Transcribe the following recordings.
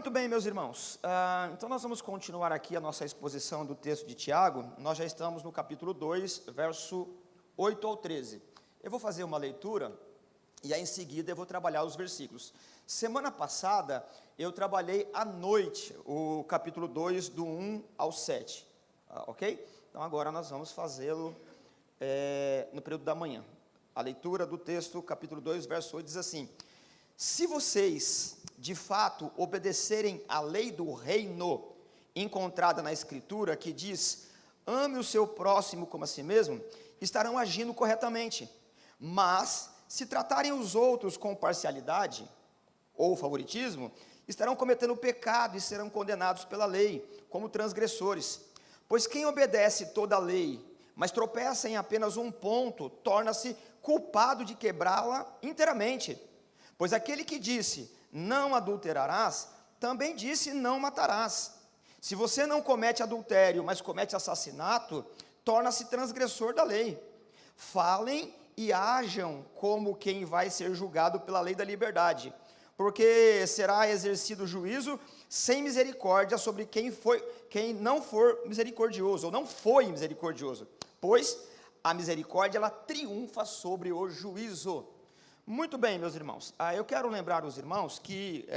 Muito bem, meus irmãos, então nós vamos continuar aqui a nossa exposição do texto de Tiago. Nós já estamos no capítulo 2, verso 8 ao 13. Eu vou fazer uma leitura e aí em seguida eu vou trabalhar os versículos. Semana passada eu trabalhei à noite o capítulo 2, do 1 ao 7, ok? Então agora nós vamos fazê-lo no período da manhã. A leitura do texto, capítulo 2, verso 8, diz assim: se vocês, de fato, obedecerem à lei do reino, encontrada na Escritura, que diz, ame o seu próximo como a si mesmo, estarão agindo corretamente. Mas, se tratarem os outros com parcialidade, ou favoritismo, estarão cometendo pecado e serão condenados pela lei, como transgressores. Pois quem obedece toda a lei, mas tropeça em apenas um ponto, torna-se culpado de quebrá-la inteiramente. Pois aquele que disse, não adulterarás, também disse, não matarás. Se você não comete adultério, mas comete assassinato, torna-se transgressor da lei. Falem e hajam como quem vai ser julgado pela lei da liberdade, porque será exercido juízo sem misericórdia sobre quem não for misericordioso, ou não foi misericordioso, pois a misericórdia ela triunfa sobre o juízo. Muito bem, meus irmãos, eu quero lembrar os irmãos que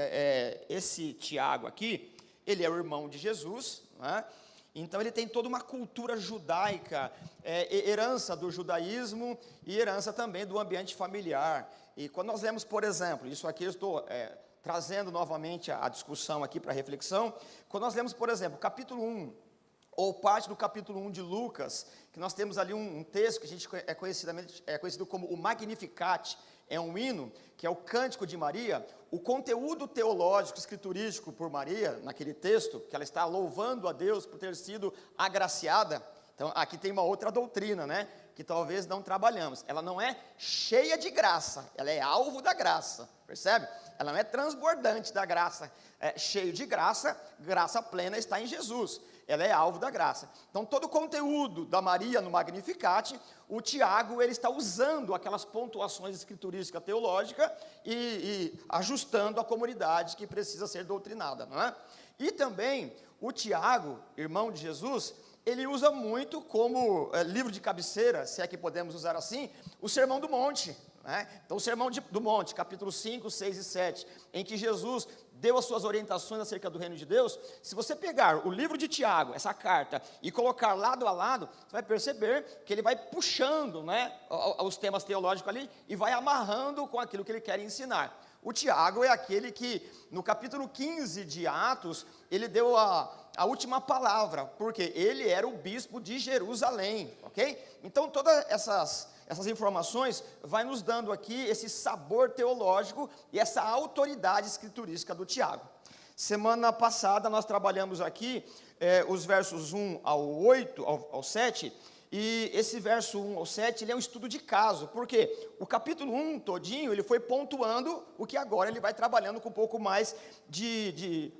esse Tiago aqui, ele é o irmão de Jesus, né? Então ele tem toda uma cultura judaica, herança do judaísmo e herança também do ambiente familiar. E quando nós lemos, por exemplo, isso aqui eu estou trazendo novamente a discussão aqui para a reflexão, quando nós lemos, por exemplo, capítulo 1, ou parte do capítulo 1 de Lucas, que nós temos ali um texto que a gente é conhecido como o Magnificat, é um hino, que é o Cântico de Maria. O conteúdo teológico, escriturístico por Maria, naquele texto, que ela está louvando a Deus por ter sido agraciada. Então, aqui tem uma outra doutrina, né, que talvez não trabalhamos. Ela não é cheia de graça, ela é alvo da graça, percebe? Ela não é transbordante da graça, é cheio de graça, graça plena está em Jesus. Ela é alvo da graça. Então, todo o conteúdo da Maria no Magnificat, o Tiago, ele está usando aquelas pontuações escriturísticas teológicas e ajustando a comunidade que precisa ser doutrinada, não é? E também, o Tiago, irmão de Jesus, ele usa muito como livro de cabeceira, se é que podemos usar assim, o Sermão do Monte, né? Então, o Sermão do Monte, capítulo 5, 6 e 7, em que Jesus deu as suas orientações acerca do reino de Deus. Se você pegar o livro de Tiago, essa carta, e colocar lado a lado, você vai perceber que ele vai puxando, né, os temas teológicos ali, e vai amarrando com aquilo que ele quer ensinar. O Tiago é aquele que, no capítulo 15 de Atos, ele deu a última palavra, porque ele era o bispo de Jerusalém, ok? Então, todas essas informações vai nos dando aqui esse sabor teológico e essa autoridade escriturística do Tiago. Semana passada nós trabalhamos aqui os versos 1 ao 8, ao 7, e esse verso 1 ao 7, ele é um estudo de caso, porque o capítulo 1 todinho, ele foi pontuando o que agora ele vai trabalhando com um pouco mais de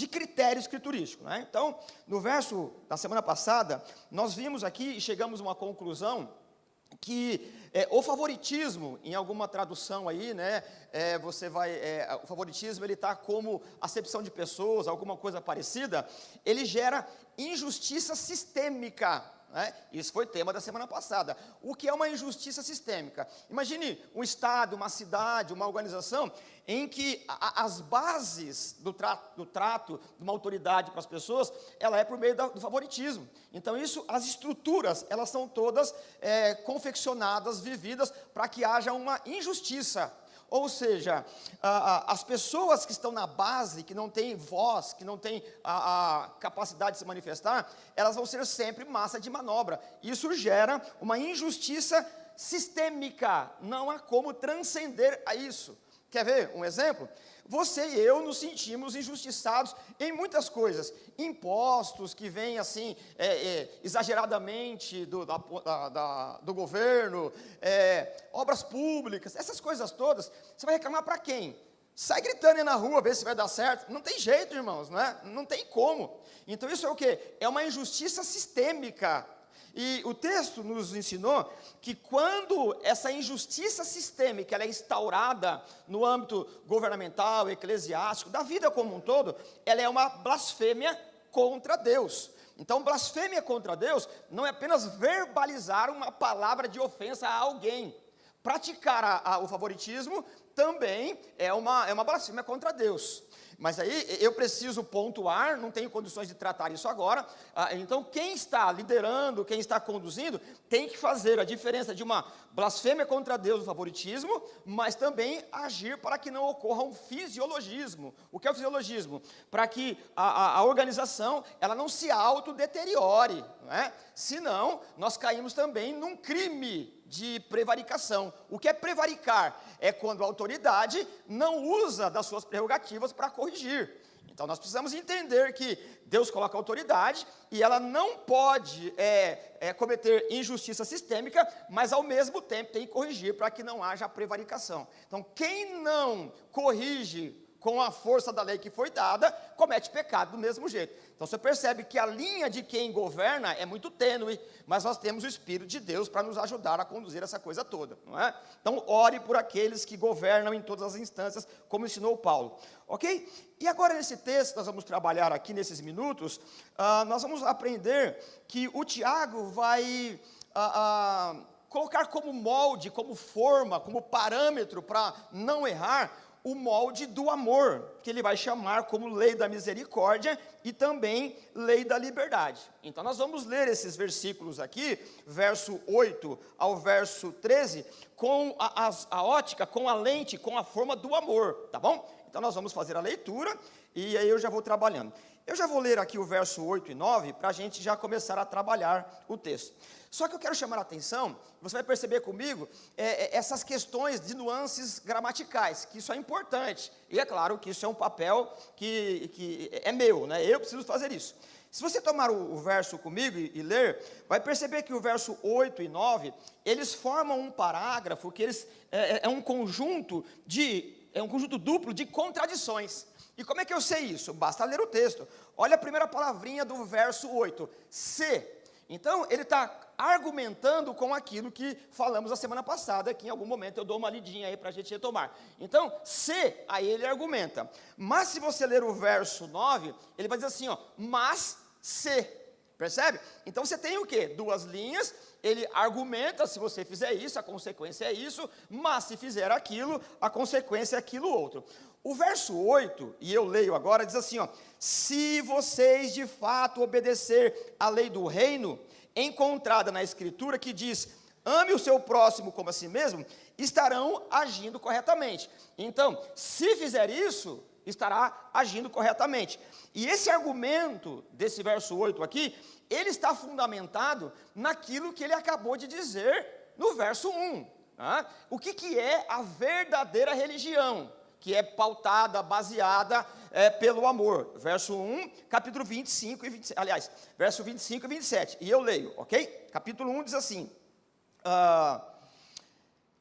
critério escriturístico, né? Então, no verso da semana passada, nós vimos aqui e chegamos a uma conclusão que o favoritismo, em alguma tradução aí, né, o favoritismo ele está como acepção de pessoas, alguma coisa parecida, ele gera injustiça sistêmica, né? Isso foi tema da semana passada. O que é uma injustiça sistêmica? Imagine um estado, uma cidade, uma organização em que as bases do trato de uma autoridade para as pessoas, ela é por meio do favoritismo. Então as estruturas, elas são todas confeccionadas, vividas, para que haja uma injustiça. Ou seja, as pessoas que estão na base, que não têm voz, que não têm a capacidade de se manifestar, elas vão ser sempre massa de manobra. Isso gera uma injustiça sistêmica, não há como transcender a isso. Quer ver um exemplo? Você e eu nos sentimos injustiçados em muitas coisas. Impostos que vêm assim, exageradamente do governo, obras públicas, essas coisas todas. Você vai reclamar para quem? Sai gritando aí na rua, ver se vai dar certo. Não tem jeito, irmãos, não é? Não tem como. Então isso é o quê? É uma injustiça sistêmica. E o texto nos ensinou que quando essa injustiça sistêmica ela é instaurada no âmbito governamental, eclesiástico, da vida como um todo, ela é uma blasfêmia contra Deus. Então, blasfêmia contra Deus não é apenas verbalizar uma palavra de ofensa a alguém. Praticar o favoritismo também é uma blasfêmia contra Deus. Mas aí eu preciso pontuar, não tenho condições de tratar isso agora. Então, quem está liderando, quem está conduzindo, tem que fazer a diferença de uma blasfêmia contra Deus, o favoritismo, mas também agir para que não ocorra um fisiologismo. O que é o fisiologismo? Para que a organização ela não se autodeteriore, não é? Senão, nós caímos também num crime de prevaricação. O que é prevaricar? É quando a autoridade não usa das suas prerrogativas para corrigir. Então nós precisamos entender que Deus coloca autoridade e ela não pode cometer injustiça sistêmica, mas ao mesmo tempo tem que corrigir para que não haja prevaricação. Então quem não corrige com a força da lei que foi dada, comete pecado do mesmo jeito. Então você percebe que a linha de quem governa é muito tênue, mas nós temos o Espírito de Deus para nos ajudar a conduzir essa coisa toda, não é? Então ore por aqueles que governam em todas as instâncias, como ensinou Paulo, ok? E agora nesse texto, nós vamos trabalhar aqui nesses minutos, nós vamos aprender que o Tiago vai colocar como molde, como forma, como parâmetro para não errar, o molde do amor, que ele vai chamar como lei da misericórdia e também lei da liberdade. Então nós vamos ler esses versículos aqui, verso 8 ao verso 13, com a ótica, com a lente, com a forma do amor, tá bom? Então nós vamos fazer a leitura e aí eu já vou trabalhando. Eu já vou ler aqui o verso 8 e 9 para a gente já começar a trabalhar o texto. Só que eu quero chamar a atenção, você vai perceber comigo, essas questões de nuances gramaticais, que isso é importante. E é claro que isso é um papel que é meu, né? Eu preciso fazer isso. Se você tomar o verso comigo e ler, vai perceber que o verso 8 e 9, eles formam um parágrafo, que eles é um conjunto duplo de contradições. E como é que eu sei isso? Basta ler o texto. Olha a primeira palavrinha do verso 8, se. Então, ele está argumentando com aquilo que falamos a semana passada, que em algum momento eu dou uma lidinha aí para a gente retomar. Então, se, aí ele argumenta. Mas se você ler o verso 9, ele vai dizer assim, ó, mas se. Percebe? Então, você tem o quê? Duas linhas, ele argumenta, se você fizer isso, a consequência é isso, mas se fizer aquilo, a consequência é aquilo outro. O verso 8, e eu leio agora, diz assim, ó, se vocês de fato obedecer à lei do reino, encontrada na Escritura, que diz, ame o seu próximo como a si mesmo, estarão agindo corretamente. Então, se fizer isso, estará agindo corretamente. E esse argumento desse verso 8 aqui, ele está fundamentado naquilo que ele acabou de dizer no verso 1. Tá? O que é a verdadeira religião? Que é pautada, baseada pelo amor. Verso 1, capítulo 25 e 27, aliás, verso 25 e 27, e eu leio, ok? Capítulo 1 diz assim,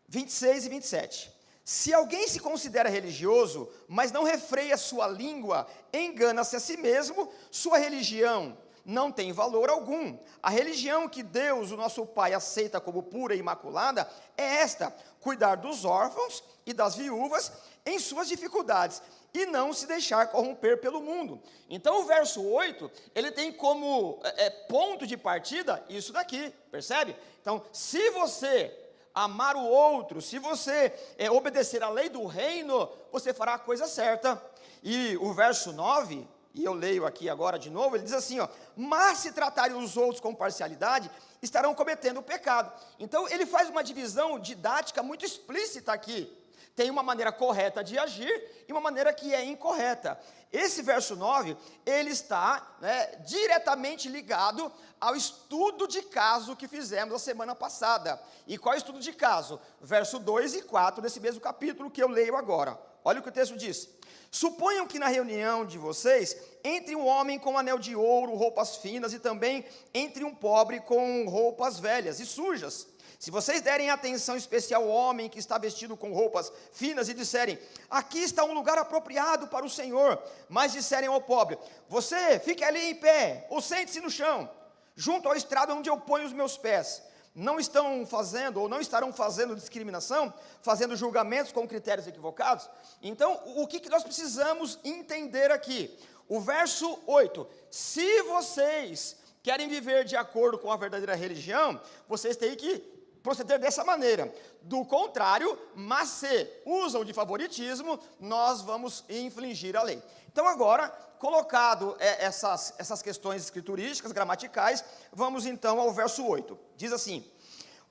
26 e 27. Se alguém se considera religioso, mas não refreia sua língua, engana-se a si mesmo, sua religião não tem valor algum. A religião que Deus, o nosso Pai, aceita como pura e imaculada, é esta, cuidar dos órfãos e das viúvas em suas dificuldades, e não se deixar corromper pelo mundo. Então o verso 8, ele tem como ponto de partida isso daqui, percebe? Então, se você amar o outro, se você obedecer à lei do reino, você fará a coisa certa. E o verso 9, e eu leio aqui agora de novo, ele diz assim, ó, mas se tratarem os outros com parcialidade, estarão cometendo o pecado. Então ele faz uma divisão didática muito explícita aqui. Tem uma maneira correta de agir e uma maneira que é incorreta. Esse verso 9, ele está diretamente ligado ao estudo de caso que fizemos a semana passada. E qual é o estudo de caso? Verso 2 e 4 desse mesmo capítulo que eu leio agora. Olha o que o texto diz. Suponham que na reunião de vocês, entre um homem com anel de ouro, roupas finas, e também entre um pobre com roupas velhas e sujas. Se vocês derem atenção especial ao homem que está vestido com roupas finas e disserem, aqui está um lugar apropriado para o Senhor, mas disserem ao pobre, você fique ali em pé, ou sente-se no chão, junto ao estrado onde eu ponho os meus pés. Não estão fazendo, ou não estarão fazendo discriminação, fazendo julgamentos com critérios equivocados. Então, o que nós precisamos entender aqui? O verso 8, se vocês querem viver de acordo com a verdadeira religião, vocês têm que proceder dessa maneira. Do contrário, mas se usam de favoritismo, nós vamos infringir a lei. Então agora, colocado essas questões escriturísticas, gramaticais, vamos então ao verso 8. Diz assim: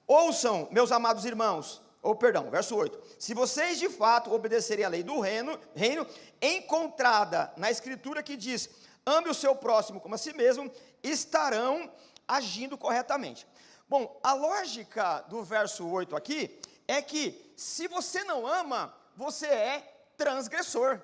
ouçam, meus amados irmãos, verso 8. Se vocês de fato obedecerem à lei do reino encontrada na escritura que diz, ame o seu próximo como a si mesmo, estarão agindo corretamente. Bom, a lógica do verso 8 aqui é que se você não ama, você é transgressor.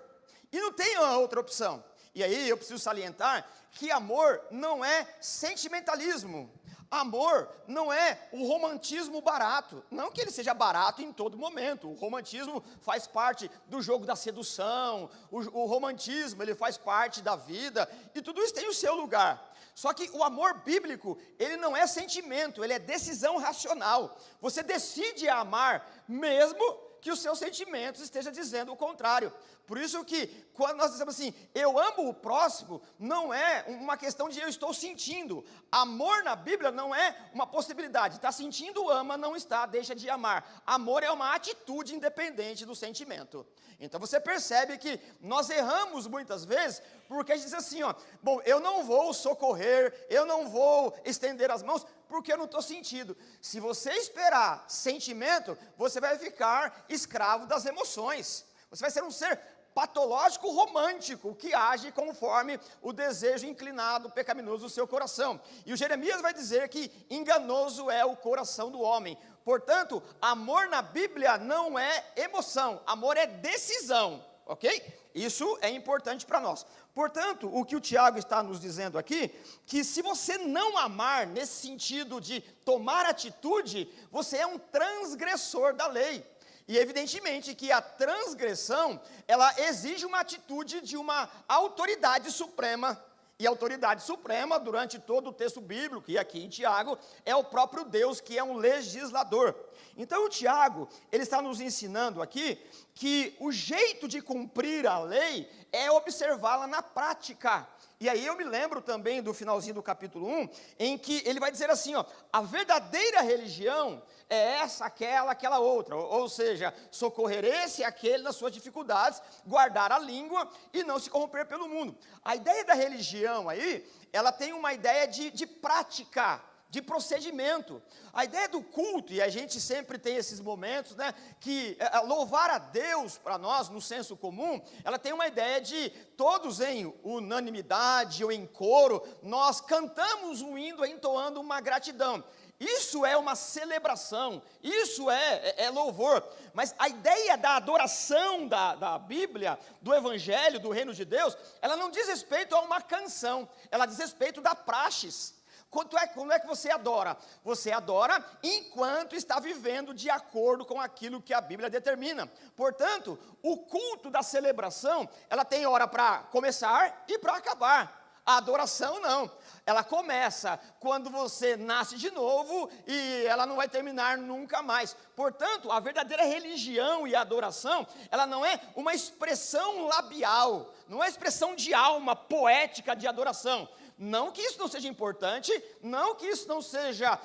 E não tem outra opção. E aí eu preciso salientar que amor não é sentimentalismo. Amor não é o romantismo barato. Não que ele seja barato em todo momento. O romantismo faz parte do jogo da sedução. O romantismo, ele faz parte da vida. E tudo isso tem o seu lugar. Só que o amor bíblico, ele não é sentimento, ele é decisão racional. Você decide amar mesmo que os seus sentimentos estejam dizendo o contrário. Por isso que, quando nós dizemos assim, eu amo o próximo, não é uma questão de eu estou sentindo. Amor na Bíblia não é uma possibilidade. Está sentindo, ama, não está, deixa de amar. Amor é uma atitude independente do sentimento. Então você percebe que nós erramos muitas vezes, porque a gente diz assim, bom, eu não vou socorrer, eu não vou estender as mãos, porque eu não estou sentindo. Se você esperar sentimento, você vai ficar escravo das emoções. Você vai ser um ser patológico romântico, que age conforme o desejo inclinado, pecaminoso do seu coração. E o Jeremias vai dizer que enganoso é o coração do homem. Portanto, amor na Bíblia não é emoção, amor é decisão, ok? Isso é importante para nós. Portanto, o que o Tiago está nos dizendo aqui, que se você não amar nesse sentido de tomar atitude, você é um transgressor da lei. E evidentemente que a transgressão, ela exige uma atitude de uma autoridade suprema. E a autoridade suprema, durante todo o texto bíblico, e aqui em Tiago, é o próprio Deus, que é um legislador. Então o Tiago, ele está nos ensinando aqui, que o jeito de cumprir a lei é observá-la na prática. E aí eu me lembro também do finalzinho do capítulo 1, em que ele vai dizer assim, a verdadeira religião é essa, aquela outra, ou seja, socorrer esse e aquele nas suas dificuldades, guardar a língua e não se corromper pelo mundo. A ideia da religião aí, ela tem uma ideia de prática, de procedimento. A ideia do culto, e a gente sempre tem esses momentos, né, que louvar a Deus para nós, no senso comum, ela tem uma ideia de todos em unanimidade ou em coro, nós cantamos um hino entoando uma gratidão. Isso é uma celebração, isso é louvor, mas a ideia da adoração da Bíblia, do Evangelho, do Reino de Deus, ela não diz respeito a uma canção, ela diz respeito da praxis. Como é que você adora? Você adora enquanto está vivendo de acordo com aquilo que a Bíblia determina. Portanto, o culto da celebração, ela tem hora para começar e para acabar. A adoração não, ela começa quando você nasce de novo e ela não vai terminar nunca mais. Portanto, a verdadeira religião e adoração, ela não é uma expressão labial, não é expressão de alma poética de adoração. Não que isso não seja importante, não que isso não seja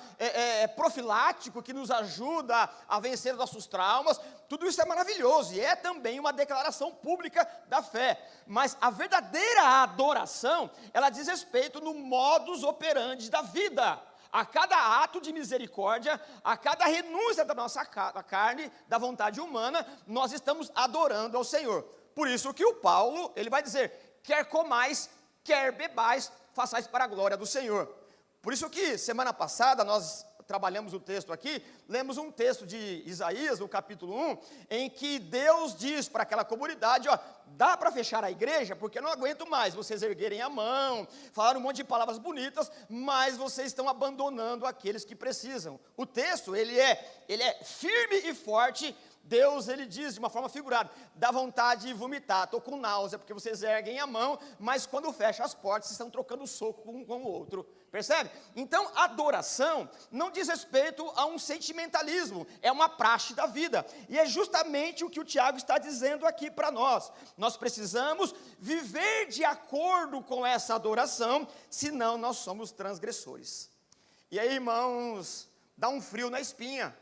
profilático, que nos ajuda a vencer nossos traumas, tudo isso é maravilhoso, e é também uma declaração pública da fé, mas a verdadeira adoração, ela diz respeito no modus operandi da vida, a cada ato de misericórdia, a cada renúncia da nossa carne, da vontade humana, nós estamos adorando ao Senhor. Por isso que o Paulo, ele vai dizer, quer comais, quer bebais, façais para a glória do Senhor. Por isso que semana passada nós trabalhamos o texto aqui, lemos um texto de Isaías, no capítulo 1, em que Deus diz para aquela comunidade, dá para fechar a igreja, porque eu não aguento mais vocês erguerem a mão, falar um monte de palavras bonitas, mas vocês estão abandonando aqueles que precisam. O texto, ele é firme e forte Deus, ele diz de uma forma figurada, dá vontade de vomitar, estou com náusea, porque vocês erguem a mão, mas quando fecham as portas, vocês estão trocando soco um com o outro, percebe? Então, adoração não diz respeito a um sentimentalismo, é uma praxe da vida, e é justamente o que o Tiago está dizendo aqui para nós. Nós precisamos viver de acordo com essa adoração, senão nós somos transgressores. E aí, irmãos, dá um frio na espinha,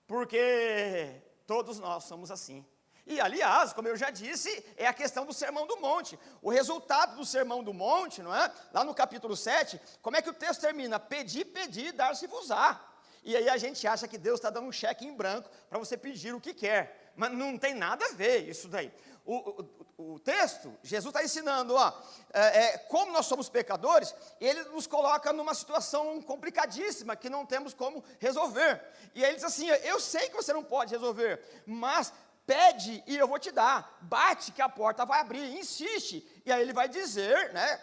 porque todos nós somos assim. E, aliás, como eu já disse, é a questão do Sermão do Monte. O resultado do Sermão do Monte, não é? Lá no capítulo 7, como é que o texto termina? Pedi, pedi, dar-se-vos-á. E aí a gente acha que Deus está dando um cheque em branco para você pedir o que quer. Mas não tem nada a ver isso daí. O texto, Jesus está ensinando, como nós somos pecadores, ele nos coloca numa situação complicadíssima, que não temos como resolver. E aí ele diz assim, eu sei que você não pode resolver, mas pede e eu vou te dar, bate que a porta vai abrir, insiste. E aí ele vai dizer, né,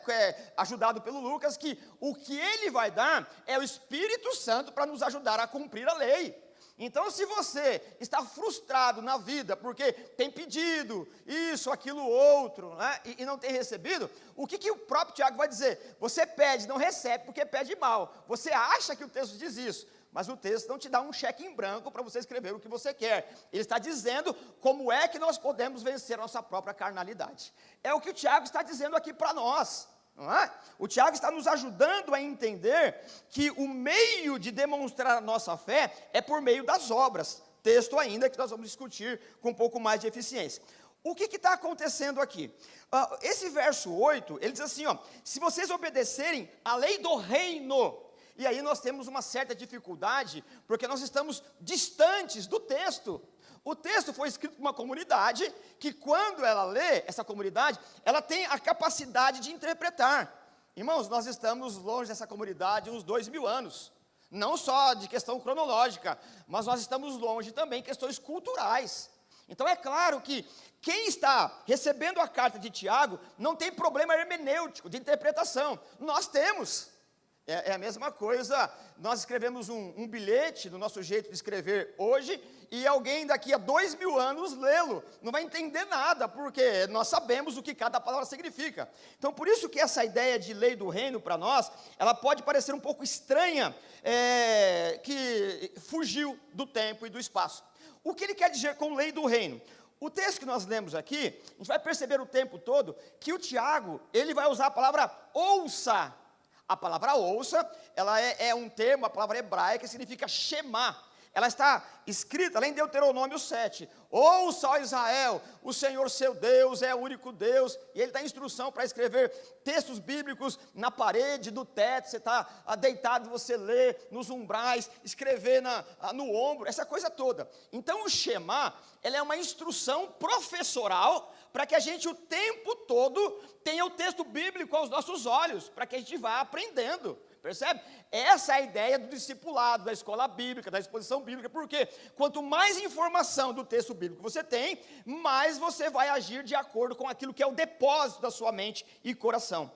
ajudado pelo Lucas, que o que ele vai dar é o Espírito Santo para nos ajudar a cumprir a lei. Então, se você está frustrado na vida, porque tem pedido isso, aquilo, outro, né, e não tem recebido, o que o próprio Tiago vai dizer? Você pede, não recebe, porque pede mal. Você acha que o texto diz isso, mas o texto não te dá um cheque em branco para você escrever o que você quer. Ele está dizendo como é que nós podemos vencer a nossa própria carnalidade. É o que o Tiago está dizendo aqui para nós. Não é? O Tiago está nos ajudando a entender que o meio de demonstrar a nossa fé é por meio das obras. Texto ainda que nós vamos discutir com um pouco mais de eficiência. O que está acontecendo aqui? Esse verso 8, ele diz assim, se vocês obedecerem à lei do reino, e aí nós temos uma certa dificuldade, porque nós estamos distantes do texto. O texto foi escrito por uma comunidade, que quando ela lê, essa comunidade, ela tem a capacidade de interpretar. Irmãos, nós estamos longe dessa comunidade uns 2000 anos, não só de questão cronológica, mas nós estamos longe também de questões culturais. Então é claro que quem está recebendo a carta de Tiago, não tem problema hermenêutico, de interpretação, nós temos. É a mesma coisa, nós escrevemos um bilhete do nosso jeito de escrever hoje, e alguém daqui a 2000 anos lê-lo, não vai entender nada, porque nós sabemos o que cada palavra significa. Então, por isso que essa ideia de lei do reino para nós, ela pode parecer um pouco estranha, que fugiu do tempo e do espaço. O que ele quer dizer com lei do reino? O texto que nós lemos aqui, a gente vai perceber o tempo todo, que o Tiago, ele vai usar a palavra ouça. A palavra ouça, ela é um termo, a palavra hebraica, que significa shema. Ela está escrita lá em Deuteronômio 7. Ouça, ó Israel, o Senhor seu Deus é o único Deus. E ele dá instrução para escrever textos bíblicos na parede, no teto. Você está deitado, você lê nos umbrais, escrever no ombro, essa coisa toda. Então o shema, ela é uma instrução professoral para que a gente o tempo todo tenha o texto bíblico aos nossos olhos, para que a gente vá aprendendo. Percebe? Essa é a ideia do discipulado, da escola bíblica, da exposição bíblica, porque quanto mais informação do texto bíblico você tem, mais você vai agir de acordo com aquilo que é o depósito da sua mente e coração.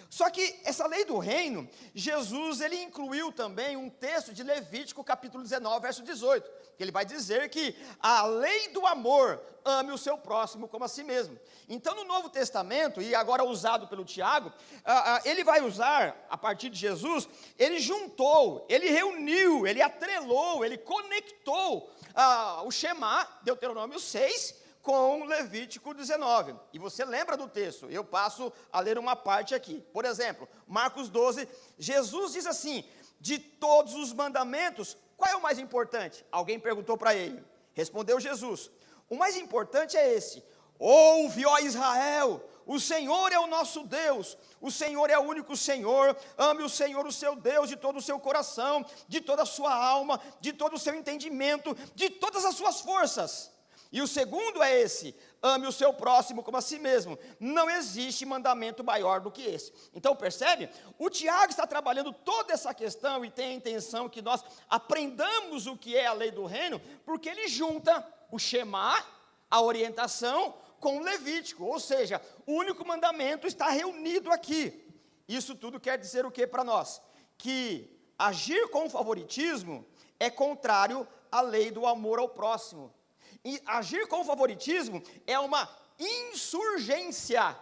Só que essa lei do reino, Jesus, ele incluiu também um texto de Levítico, capítulo 19, verso 18, que ele vai dizer que a lei do amor, ame o seu próximo como a si mesmo. Então, no Novo Testamento, e agora usado pelo Tiago, ele vai usar, a partir de Jesus, ele juntou, ele reuniu, ele atrelou, ele conectou o Shema, Deuteronômio 6, com Levítico 19, e você lembra do texto, eu passo a ler uma parte aqui. Por exemplo, Marcos 12, Jesus diz assim, de todos os mandamentos, qual é o mais importante? Alguém perguntou para ele, respondeu Jesus, o mais importante é esse, ouve, ó Israel, o Senhor é o nosso Deus, o Senhor é o único Senhor, ame o Senhor o seu Deus de todo o seu coração, de toda a sua alma, de todo o seu entendimento, de todas as suas forças. E o segundo é esse, ame o seu próximo como a si mesmo. Não existe mandamento maior do que esse. Então percebe? O Tiago está trabalhando toda essa questão e tem a intenção que nós aprendamos o que é a lei do reino, porque ele junta o Shema, a orientação, com o Levítico. Ou seja, o único mandamento está reunido aqui. Isso tudo quer dizer o que para nós? Que agir com favoritismo é contrário à lei do amor ao próximo. agir com favoritismo é uma insurgência.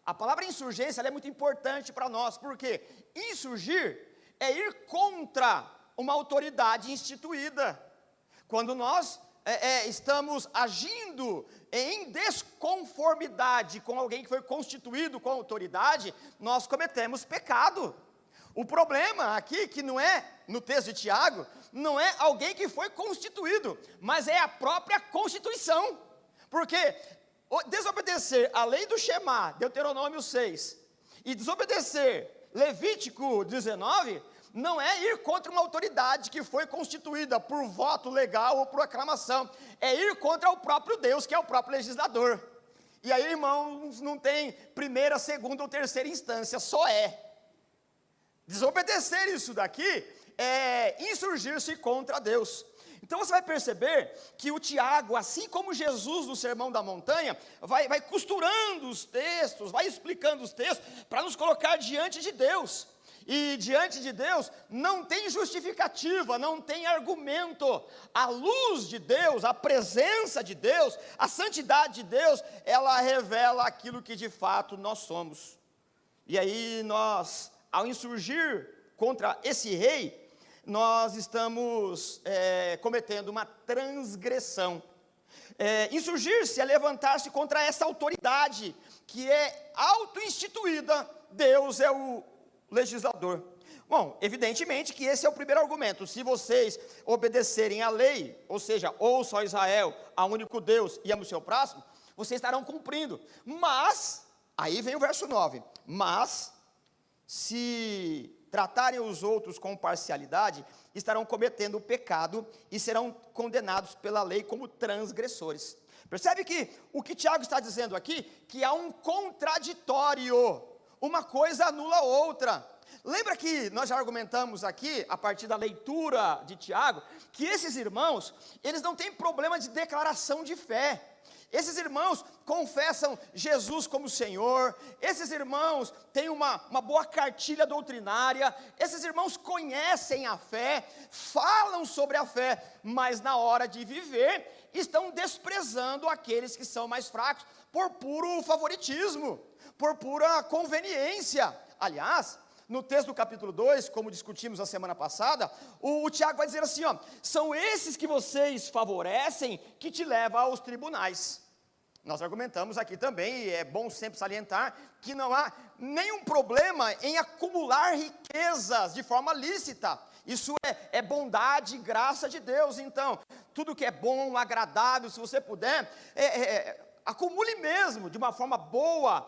A palavra insurgência ela é muito importante para nós, porque insurgir é ir contra uma autoridade instituída. Quando nós estamos agindo em desconformidade com alguém que foi constituído com autoridade, nós cometemos pecado. O problema aqui, que não é, no texto de Tiago, não é alguém que foi constituído, mas é a própria Constituição. Porque desobedecer a lei do Shema, Deuteronômio 6, e desobedecer Levítico 19, não é ir contra uma autoridade que foi constituída por voto legal ou por aclamação, é ir contra o próprio Deus, que é o próprio legislador. E aí, irmãos, não tem primeira, segunda ou terceira instância, só é. Desobedecer isso daqui é insurgir-se contra Deus. Então você vai perceber que o Tiago, assim como Jesus no Sermão da Montanha, vai costurando os textos, vai explicando os textos, para nos colocar diante de Deus. E diante de Deus não tem justificativa, não tem argumento. A luz de Deus, a presença de Deus, a santidade de Deus, ela revela aquilo que de fato nós somos. E aí nós, ao insurgir contra esse rei, nós estamos cometendo uma transgressão. Insurgir-se é levantar-se contra essa autoridade que é auto-instituída. Deus é o legislador. Bom, evidentemente que esse é o primeiro argumento. Se vocês obedecerem à lei, ou seja, ouçam a Israel, a único Deus, e ame o seu próximo, vocês estarão cumprindo. Mas, aí vem o verso 9, mas, se tratarem os outros com parcialidade, estarão cometendo o pecado e serão condenados pela lei como transgressores. Percebe que o que Tiago está dizendo aqui, que há um contraditório, uma coisa anula a outra. Lembra que nós já argumentamos aqui, a partir da leitura de Tiago, que esses irmãos, eles não têm problema de declaração de fé. Esses irmãos confessam Jesus como Senhor, esses irmãos têm uma boa cartilha doutrinária, esses irmãos conhecem a fé, falam sobre a fé, mas na hora de viver, estão desprezando aqueles que são mais fracos, por puro favoritismo, por pura conveniência. Aliás, no texto do capítulo 2, como discutimos a semana passada, o Tiago vai dizer assim, ó, são esses que vocês favorecem que te levam aos tribunais. Nós argumentamos aqui também, e é bom sempre salientar, que não há nenhum problema em acumular riquezas de forma lícita. Isso é bondade e graça de Deus. Então, tudo que é bom, agradável, se você puder, acumule mesmo, de uma forma boa,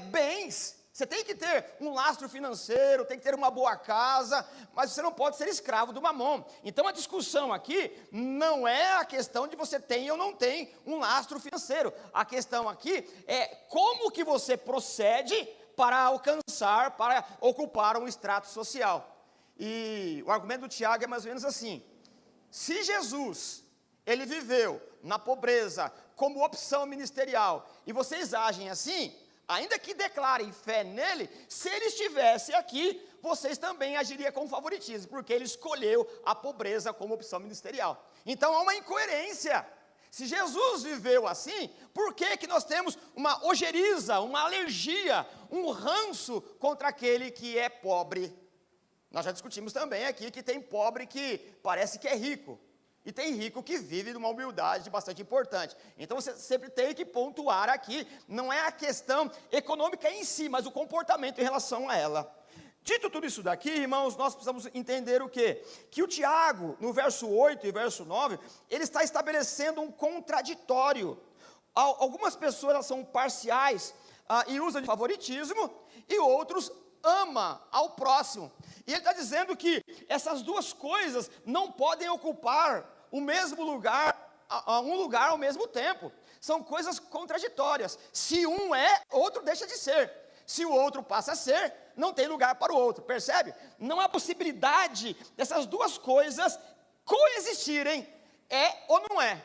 bens. Você tem que ter um lastro financeiro, tem que ter uma boa casa, mas você não pode ser escravo do mamon. Então a discussão aqui não é a questão de você tem ou não tem um lastro financeiro. A questão aqui é como que você procede para alcançar, para ocupar um extrato social. E o argumento do Tiago é mais ou menos assim: se Jesus, ele viveu na pobreza como opção ministerial, e vocês agem assim, ainda que declarem fé nele, se ele estivesse aqui, vocês também agiriam com favoritismo, porque ele escolheu a pobreza como opção ministerial. Então há uma incoerência. Se Jesus viveu assim, por que nós temos uma ojeriza, uma alergia, um ranço contra aquele que é pobre? Nós já discutimos também aqui que tem pobre que parece que é rico, e tem rico que vive de uma humildade bastante importante. Então você sempre tem que pontuar aqui, não é a questão econômica em si, mas o comportamento em relação a ela. Dito tudo isso daqui, irmãos, nós precisamos entender o quê? Que o Tiago, no verso 8 e verso 9, ele está estabelecendo um contraditório. Algumas pessoas elas são parciais e usam de favoritismo, e outros ama ao próximo. E ele está dizendo que essas duas coisas não podem ocupar o mesmo lugar, um lugar ao mesmo tempo. São coisas contraditórias. Se um é, outro deixa de ser. Se o outro passa a ser, não tem lugar para o outro. Percebe? Não há possibilidade dessas duas coisas coexistirem. É ou não é.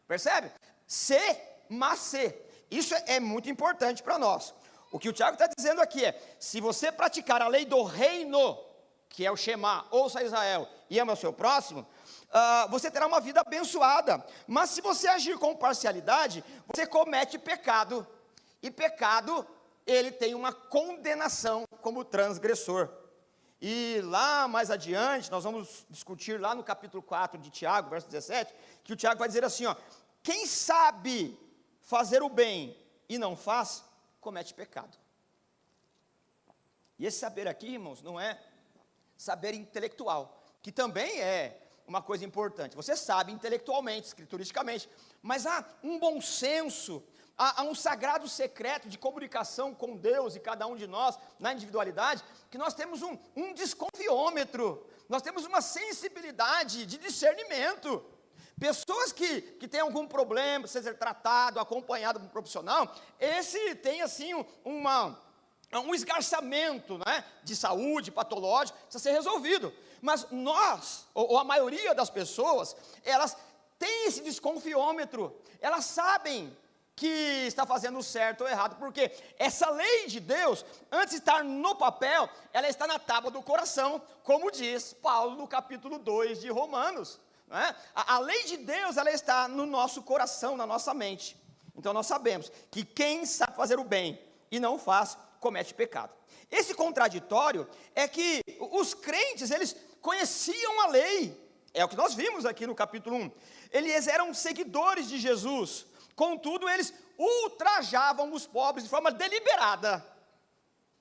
Percebe? Ser, mas ser. Isso é muito importante para nós. O que o Tiago está dizendo aqui é, se você praticar a lei do reino, que é o Shema, ouça Israel e ama o seu próximo, você terá uma vida abençoada. Mas se você agir com parcialidade, você comete pecado. E pecado, ele tem uma condenação como transgressor. E lá mais adiante, nós vamos discutir lá no capítulo 4 de Tiago, verso 17, que o Tiago vai dizer assim, ó: quem sabe fazer o bem e não faz, comete pecado. E esse saber aqui, irmãos, não é saber intelectual, que também é uma coisa importante. Você sabe intelectualmente, escrituristicamente, mas há um bom senso, há um sagrado secreto de comunicação com Deus e cada um de nós, na individualidade, que nós temos um desconfiômetro, nós temos uma sensibilidade de discernimento. Pessoas que têm algum problema, precisa ser tratado, acompanhado por um profissional, esse tem assim um esgarçamento, né, de saúde, patológico, precisa ser resolvido. Mas nós, ou a maioria das pessoas, elas têm esse desconfiômetro, elas sabem que está fazendo certo ou errado, porque essa lei de Deus, antes de estar no papel, ela está na tábua do coração, como diz Paulo no capítulo 2 de Romanos, né? A lei de Deus, ela está no nosso coração, na nossa mente. Então nós sabemos que quem sabe fazer o bem e não faz, comete pecado. Esse contraditório é que os crentes, eles conheciam a lei, é o que nós vimos aqui no capítulo 1, eles eram seguidores de Jesus, contudo eles ultrajavam os pobres de forma deliberada,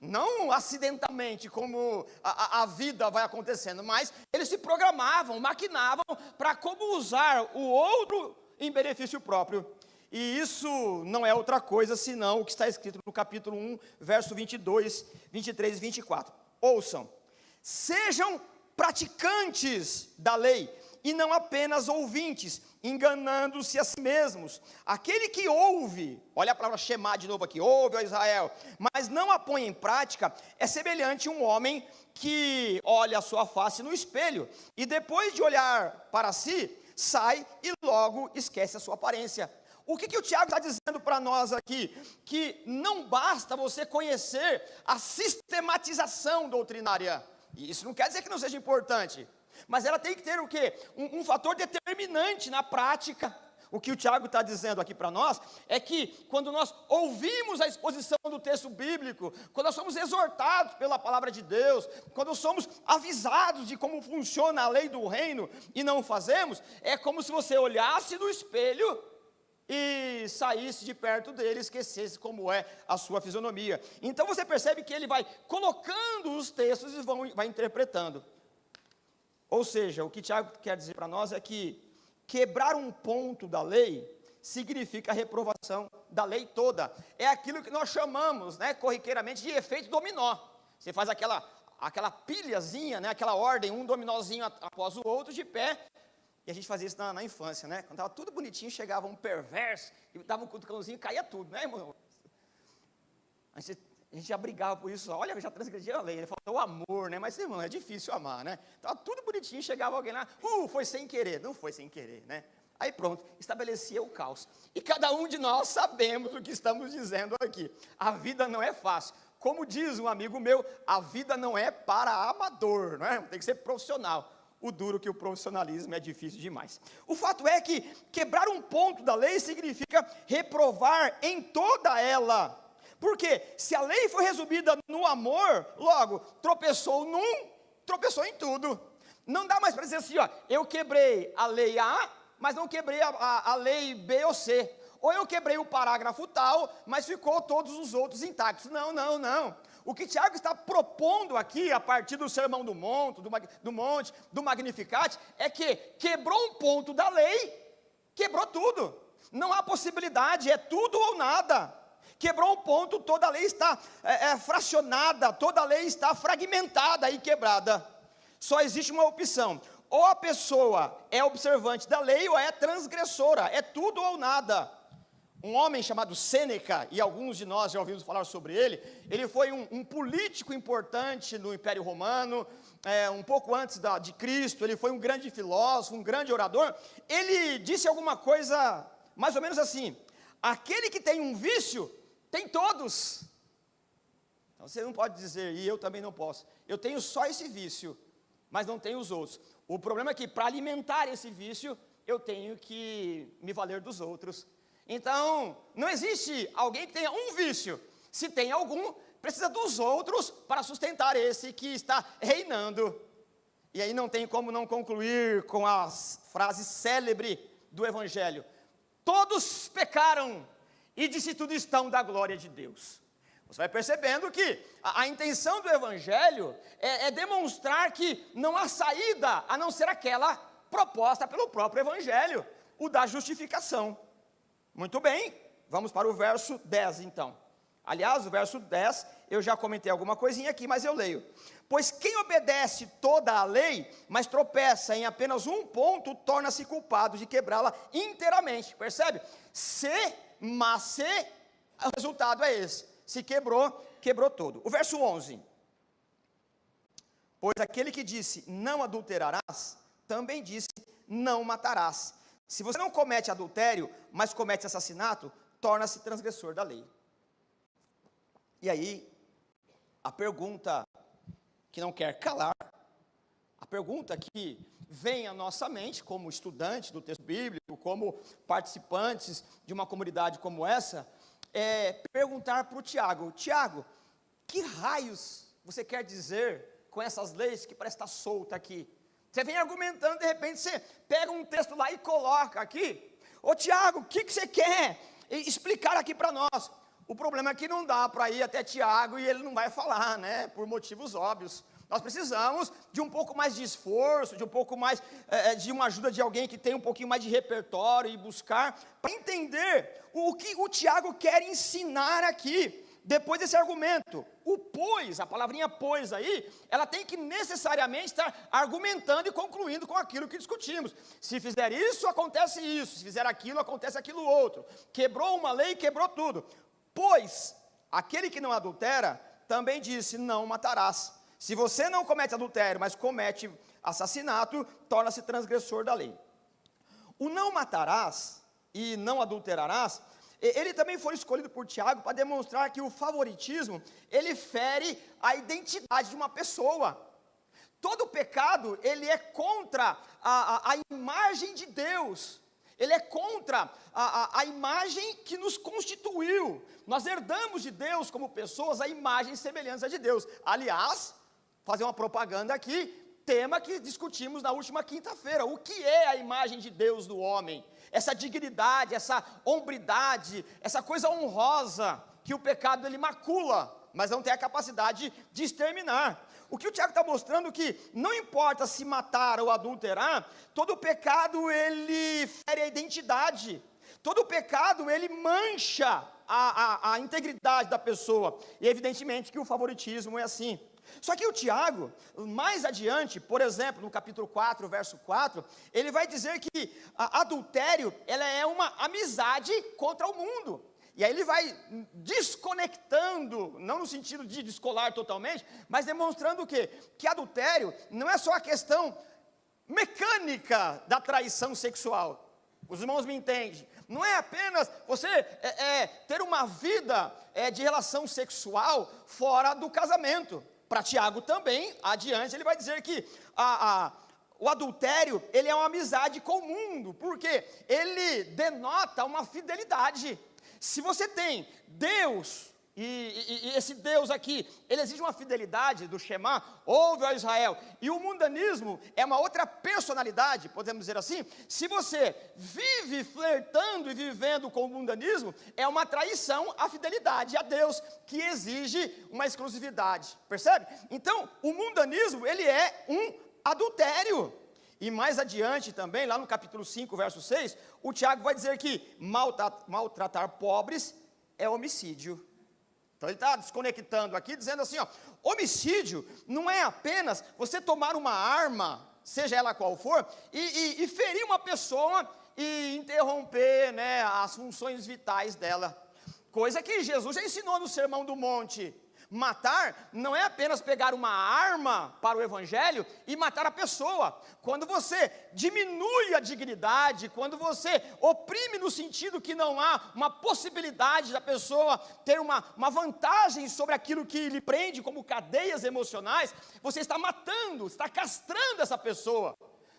não acidentalmente, como a vida vai acontecendo, mas eles se programavam, maquinavam para como usar o outro em benefício próprio. E isso não é outra coisa senão o que está escrito no capítulo 1, verso 22, 23 e 24. Ouçam: sejam praticantes da lei, e não apenas ouvintes, enganando-se a si mesmos. Aquele que ouve, olha a palavra shema de novo aqui, ouve, ó Israel, mas não a põe em prática, é semelhante a um homem que olha a sua face no espelho, e depois de olhar para si, sai e logo esquece a sua aparência. O que o Tiago está dizendo para nós aqui? Que não basta você conhecer a sistematização doutrinária. E isso não quer dizer que não seja importante, mas ela tem que ter o quê? Um fator determinante na prática. O que o Tiago está dizendo aqui para nós é que quando nós ouvimos a exposição do texto bíblico, quando nós somos exortados pela palavra de Deus, quando somos avisados de como funciona a lei do reino e não fazemos, é como se você olhasse no espelho e saísse de perto dele, esquecesse como é a sua fisionomia. Então você percebe que ele vai colocando os textos e vai interpretando. Ou seja, o que Tiago quer dizer para nós é que quebrar um ponto da lei significa a reprovação da lei toda. É aquilo que nós chamamos, né, corriqueiramente, de efeito dominó. Você faz aquela pilhazinha, né, aquela ordem, um dominózinho após o outro de pé. E a gente fazia isso na infância, né? Quando estava tudo bonitinho, chegava um perverso, e dava um cutucãozinho e caía tudo, né, irmão? A gente já brigava por isso, olha, eu já transgredi a lei, faltou o amor, né? Mas, irmão, é difícil amar, né? Estava tudo bonitinho, chegava alguém lá, foi sem querer, não foi sem querer, né? Aí pronto, estabelecia o caos. E cada um de nós sabemos o que estamos dizendo aqui. A vida não é fácil. Como diz um amigo meu, a vida não é para amador, não é? Tem que ser profissional. O duro que o profissionalismo é difícil demais. O fato é que quebrar um ponto da lei significa reprovar em toda ela. Porque se a lei for resumida no amor, logo, tropeçou num, tropeçou em tudo. Não dá mais para dizer assim, ó, eu quebrei a lei A, mas não quebrei a lei B ou C. Ou eu quebrei o parágrafo tal, mas ficou todos os outros intactos. Não, não, não. O que Tiago está propondo aqui, a partir do Sermão do Monte, do Magnificat, é que quebrou um ponto da lei, quebrou tudo. Não há possibilidade, é tudo ou nada. Quebrou um ponto, toda a lei está fracionada, toda a lei está fragmentada e quebrada. Só existe uma opção, ou a pessoa é observante da lei ou é transgressora, é tudo ou nada. Um homem chamado Sêneca, e alguns de nós já ouvimos falar sobre ele foi um político importante no Império Romano, um pouco antes de Cristo, ele foi um grande filósofo, um grande orador. Ele disse alguma coisa mais ou menos assim: aquele que tem um vício, tem todos. Então você não pode dizer, e eu também não posso, eu tenho só esse vício, mas não tenho os outros. O problema é que para alimentar esse vício, eu tenho que me valer dos outros. Então, não existe alguém que tenha um vício. Se tem algum, precisa dos outros para sustentar esse que está reinando. E aí não tem como não concluir com a frase célebre do Evangelho: todos pecaram e destituídos estão da glória de Deus. Você vai percebendo que a intenção do Evangelho é demonstrar que não há saída a não ser aquela proposta pelo próprio Evangelho, o da justificação. Muito bem, vamos para o verso 10 então. Aliás, o verso 10, eu já comentei alguma coisinha aqui, mas eu leio. Pois quem obedece toda a lei, mas tropeça em apenas um ponto, torna-se culpado de quebrá-la inteiramente. Percebe? O resultado é esse. Se quebrou, quebrou todo. O verso 11. Pois aquele que disse, não adulterarás, também disse, não matarás. Se você não comete adultério, mas comete assassinato, torna-se transgressor da lei. E aí, a pergunta que não quer calar, a pergunta que vem à nossa mente, como estudante do texto bíblico, como participantes de uma comunidade como essa, é perguntar para o Tiago: Tiago, que raios você quer dizer com essas leis que parece estar solta aqui? Você vem argumentando, de repente você pega um texto lá e coloca aqui. Ô Tiago, o que você quer explicar aqui para nós? O problema é que não dá para ir até Tiago e ele não vai falar, né? Por motivos óbvios. Nós precisamos de um pouco mais de esforço, de um pouco mais, de uma ajuda de alguém que tem um pouquinho mais de repertório e buscar, para entender o que o Tiago quer ensinar aqui, depois desse argumento. O pois, a palavrinha pois aí, ela tem que necessariamente estar argumentando e concluindo com aquilo que discutimos. Se fizer isso, acontece isso. Se fizer aquilo, acontece aquilo outro. Quebrou uma lei, quebrou tudo. Pois, aquele que não adultera, também disse, não matarás. Se você não comete adultério, mas comete assassinato, torna-se transgressor da lei. O não matarás e não adulterarás, ele também foi escolhido por Tiago para demonstrar que o favoritismo, ele fere a identidade de uma pessoa. Todo pecado, ele é contra a imagem de Deus. Ele é contra a imagem que nos constituiu. Nós herdamos de Deus como pessoas a imagem e semelhança de Deus. Aliás, fazer uma propaganda aqui, tema que discutimos na última quinta-feira. O que é a imagem de Deus no homem? Essa dignidade, essa hombridade, essa coisa honrosa que o pecado ele macula, mas não tem a capacidade de exterminar. O que o Tiago está mostrando é que não importa se matar ou adulterar, todo pecado ele fere a identidade, todo pecado ele mancha a integridade da pessoa, e evidentemente que o favoritismo é assim. Só que o Tiago, mais adiante, por exemplo, no capítulo 4, verso 4, ele vai dizer que adultério, ela é uma amizade contra o mundo. E aí ele vai desconectando, não no sentido de descolar totalmente, mas demonstrando o quê? Que adultério não é só a questão mecânica da traição sexual. Os irmãos me entendem. Não é apenas você ter uma vida de relação sexual fora do casamento. Para Tiago também, adiante, ele vai dizer que o adultério, ele é uma amizade com o mundo, porque ele denota uma fidelidade. Se você tem Deus, e esse Deus aqui, ele exige uma fidelidade do Shema, ouve, ó Israel, e o mundanismo é uma outra personalidade, podemos dizer assim. Se você vive flertando e vivendo com o mundanismo, é uma traição à fidelidade a Deus, que exige uma exclusividade, percebe? Então, o mundanismo, ele é um adultério. E mais adiante também, lá no capítulo 5, verso 6, o Tiago vai dizer que maltratar pobres é homicídio. Então ele está desconectando aqui, dizendo assim, ó, homicídio não é apenas você tomar uma arma, seja ela qual for, e ferir uma pessoa e interromper, né, as funções vitais dela. Coisa que Jesus já ensinou no Sermão do Monte. Matar não é apenas pegar uma arma para o evangelho e matar a pessoa. Quando você diminui a dignidade, quando você oprime no sentido que não há uma possibilidade da pessoa ter uma vantagem sobre aquilo que lhe prende como cadeias emocionais, você está matando, está castrando essa pessoa.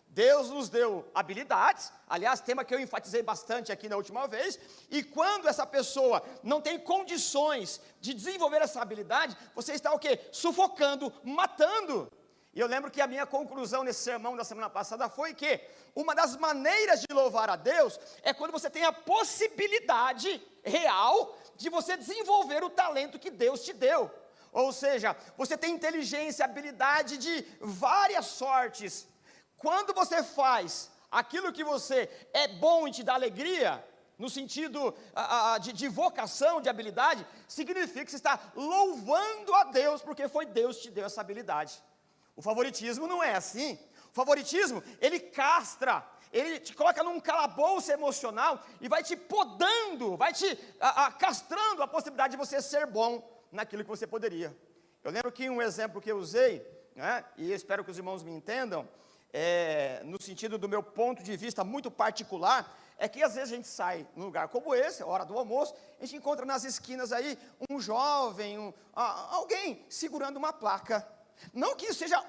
Deus nos deu habilidades, aliás, tema que eu enfatizei bastante aqui na última vez, e quando essa pessoa não tem condições de desenvolver essa habilidade, você está o quê? Sufocando, matando. E eu lembro que a minha conclusão nesse sermão da semana passada foi que uma das maneiras de louvar a Deus é quando você tem a possibilidade real de você desenvolver o talento que Deus te deu. Ou seja, você tem inteligência, habilidade de várias sortes. Quando você faz aquilo que você é bom e te dá alegria, no sentido de vocação, de habilidade, significa que você está louvando a Deus, porque foi Deus que te deu essa habilidade. O favoritismo não é assim. O favoritismo, ele castra, ele te coloca num calabouço emocional e vai te podando, vai te castrando a possibilidade de você ser bom naquilo que você poderia. Eu lembro que um exemplo que eu usei, né, e espero que os irmãos me entendam, no sentido do meu ponto de vista muito particular, é que às vezes a gente sai num lugar como esse, hora do almoço, a gente encontra nas esquinas aí um jovem, alguém segurando uma placa. Não que isso seja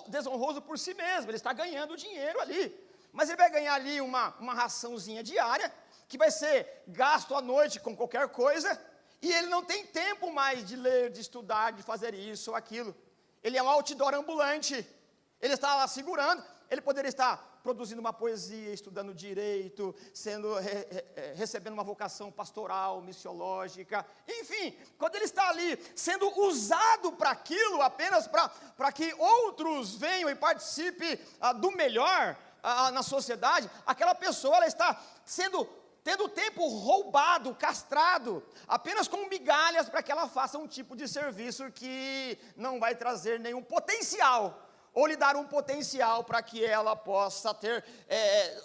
desonroso por si mesmo, ele está ganhando dinheiro ali, mas ele vai ganhar ali uma raçãozinha diária, que vai ser gasto à noite com qualquer coisa, e ele não tem tempo mais de ler, de estudar, de fazer isso ou aquilo. Ele é um outdoor ambulante. Ele está lá segurando, ele poderia estar produzindo uma poesia, estudando direito, recebendo uma vocação pastoral, missiológica, enfim, quando ele está ali sendo usado para aquilo, apenas para que outros venham e participem do melhor na sociedade, aquela pessoa ela está tendo o tempo roubado, castrado, apenas com migalhas para que ela faça um tipo de serviço que não vai trazer nenhum potencial, ou lhe dar um potencial para que ela possa ter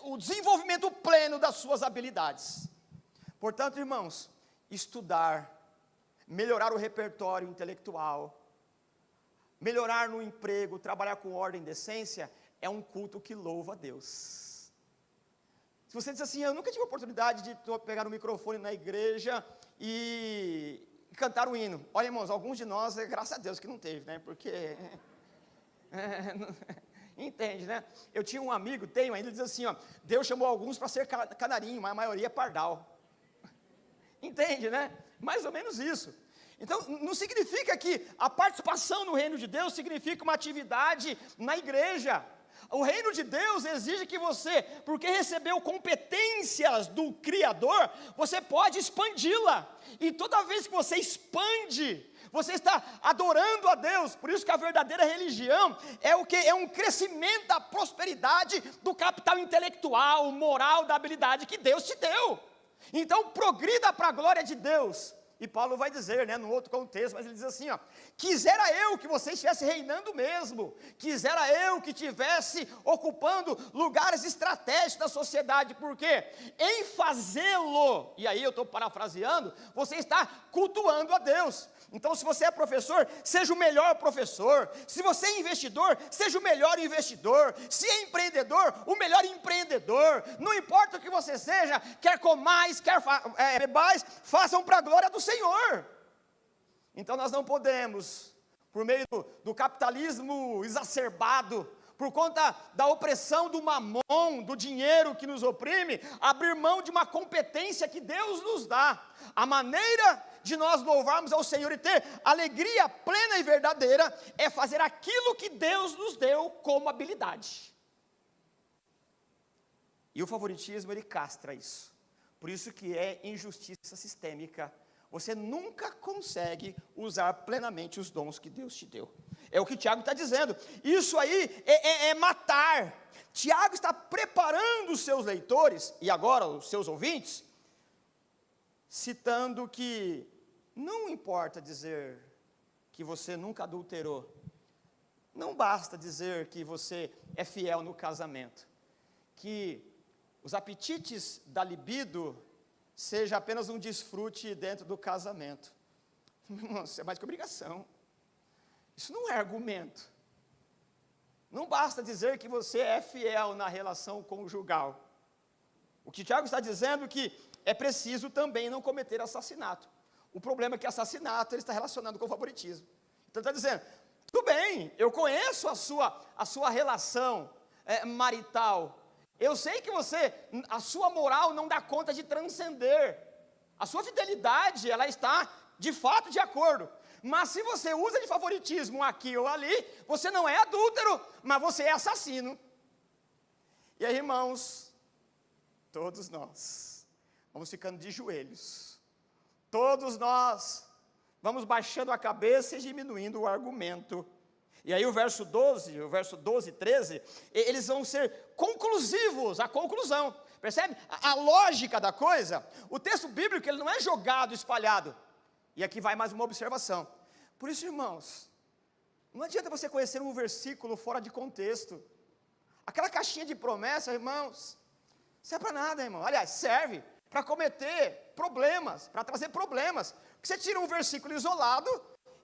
o desenvolvimento pleno das suas habilidades. Portanto, irmãos, estudar, melhorar o repertório intelectual, melhorar no emprego, trabalhar com ordem e decência, é um culto que louva a Deus. Se você diz assim, eu nunca tive a oportunidade de pegar o microfone na igreja e cantar um hino. Olha, irmãos, alguns de nós, graças a Deus que não teve, né, porque... entende, né? Eu tinha um amigo, tenho ainda, ele diz assim, ó, Deus chamou alguns para ser canarinho, mas a maioria é pardal. Entende, né? Mais ou menos isso. Então, não significa que a participação no reino de Deus significa uma atividade na igreja. O reino de Deus exige que você, porque recebeu competências do Criador, você pode expandi-la. E toda vez que você expande, você está adorando a Deus. Por isso que a verdadeira religião é o que? É um crescimento da prosperidade, do capital intelectual, moral, da habilidade que Deus te deu. Então progrida para a glória de Deus. E Paulo vai dizer, né, num outro contexto, mas ele diz assim, ó, quisera eu que você estivesse reinando mesmo, quisera eu que estivesse ocupando lugares estratégicos da sociedade, porque em fazê-lo, e aí eu estou parafraseando, você está cultuando a Deus. Então, se você é professor, seja o melhor professor. Se você é investidor, seja o melhor investidor. Se é empreendedor, o melhor empreendedor. Não importa o que você seja, quer comais, quer bebais, façam para a glória do Senhor. Então, nós não podemos, por meio do capitalismo exacerbado, por conta da opressão do mamon, do dinheiro que nos oprime, abrir mão de uma competência que Deus nos dá. A maneira de nós louvarmos ao Senhor e ter alegria plena e verdadeira é fazer aquilo que Deus nos deu como habilidade. E o favoritismo, ele castra isso. Por isso que é injustiça sistêmica. Você nunca consegue usar plenamente os dons que Deus te deu. É o que Tiago está dizendo. Isso aí é matar. Tiago está preparando os seus leitores, e agora os seus ouvintes, citando que não importa dizer que você nunca adulterou. Não basta dizer que você é fiel no casamento. Que os apetites da libido seja apenas um desfrute dentro do casamento. Irmãos, isso é mais que obrigação. Isso não é argumento. Não basta dizer que você é fiel na relação conjugal. O que Tiago está dizendo é que é preciso também não cometer assassinato. O problema é que assassinato ele está relacionado com favoritismo. Então ele está dizendo, tudo bem, eu conheço a sua relação marital. Eu sei que a sua moral não dá conta de transcender. A sua fidelidade, ela está de fato de acordo. Mas se você usa de favoritismo aqui ou ali, você não é adúltero, mas você é assassino. E aí, irmãos, todos nós vamos ficando de joelhos. Todos nós vamos baixando a cabeça e diminuindo o argumento. E aí o verso 12 e 13, eles vão ser conclusivos, a conclusão. Percebe? A lógica da coisa, o texto bíblico ele não é jogado, espalhado. E aqui vai mais uma observação. Por isso, irmãos, não adianta você conhecer um versículo fora de contexto. Aquela caixinha de promessa, irmãos, não serve para nada, irmão. Aliás, serve para cometer problemas, para trazer problemas. Porque você tira um versículo isolado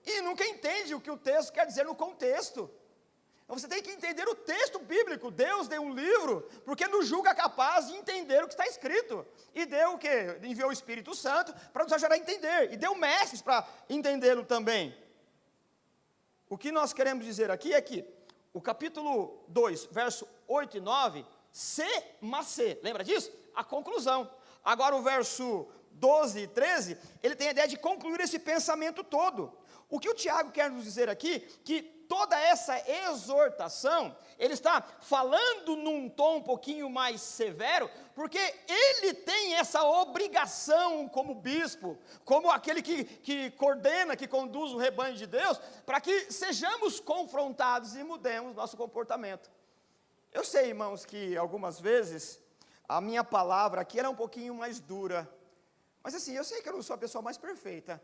e nunca entende o que o texto quer dizer no contexto. Então você tem que entender o texto bíblico. Deus deu um livro, porque nos julga capaz de entender o que está escrito. E deu o quê? Enviou o Espírito Santo para nos ajudar a entender. E deu mestres para entendê-lo também. O que nós queremos dizer aqui é que o capítulo 2, verso 8 e 9, lembra disso? A conclusão. Agora o verso 12 e 13, ele tem a ideia de concluir esse pensamento todo. O que o Tiago quer nos dizer aqui, que toda essa exortação, ele está falando num tom um pouquinho mais severo, porque ele tem essa obrigação como bispo, como aquele que coordena, que conduz o rebanho de Deus, para que sejamos confrontados e mudemos nosso comportamento. Eu sei, irmãos, que algumas vezes a minha palavra aqui era um pouquinho mais dura, mas assim, eu sei que eu não sou a pessoa mais perfeita,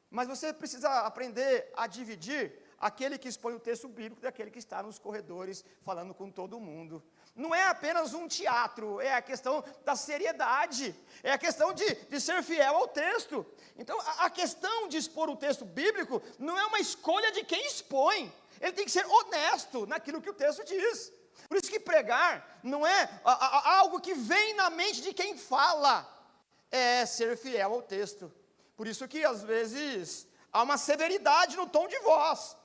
mas você precisa aprender a dividir aquele que expõe o texto bíblico daquele que está nos corredores falando com todo mundo. Não é apenas um teatro, é a questão da seriedade, é a questão de ser fiel ao texto. Então, a questão de expor o texto bíblico não é uma escolha de quem expõe, ele tem que ser honesto naquilo que o texto diz. Por isso que pregar não é algo que vem na mente de quem fala, é ser fiel ao texto. Por isso que às vezes há uma severidade no tom de voz,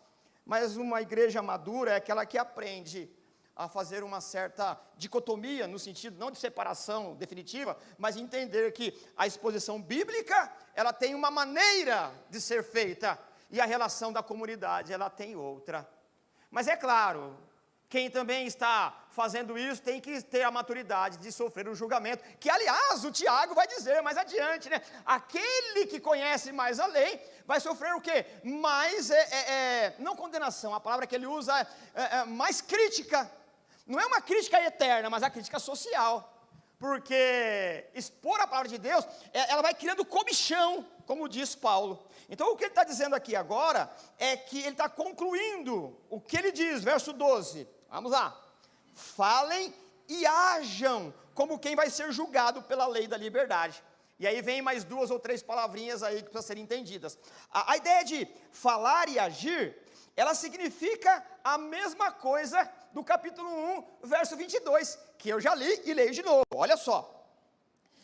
mas uma igreja madura é aquela que aprende a fazer uma certa dicotomia, no sentido não de separação definitiva, mas entender que a exposição bíblica, ela tem uma maneira de ser feita, e a relação da comunidade, ela tem outra. Mas é claro, quem também está fazendo isso tem que ter a maturidade de sofrer o julgamento, que aliás o Tiago vai dizer mais adiante, né? Aquele que conhece mais a lei vai sofrer o quê? Mais, não condenação, a palavra que ele usa é mais crítica. Não é uma crítica eterna, mas a crítica social. Porque expor a palavra de Deus, ela vai criando comichão, como diz Paulo. Então o que ele está dizendo aqui agora, é que ele está concluindo o que ele diz, verso 12, vamos lá. Falem e hajam como quem vai ser julgado pela lei da liberdade. E aí vem mais 2 ou 3 palavrinhas aí que precisam ser entendidas. A ideia de falar e agir, ela significa a mesma coisa do capítulo 1, verso 22, que eu já li e leio de novo, olha só.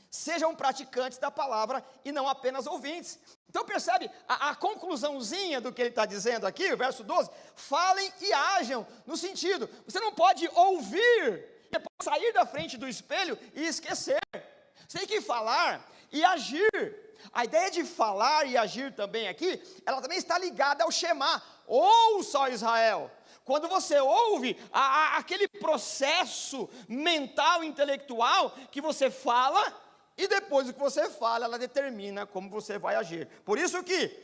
Sejam praticantes da palavra e não apenas ouvintes. Então percebe, a conclusãozinha do que ele está dizendo aqui, o verso 12, falem e hajam, no sentido, você não pode ouvir, depois sair da frente do espelho e esquecer. Você tem que falar e agir. A ideia de falar e agir também aqui, ela também está ligada ao Shema, ouça, ó Israel. Quando você ouve aquele processo mental, intelectual, que você fala, e depois do que você fala, ela determina como você vai agir. Por isso que,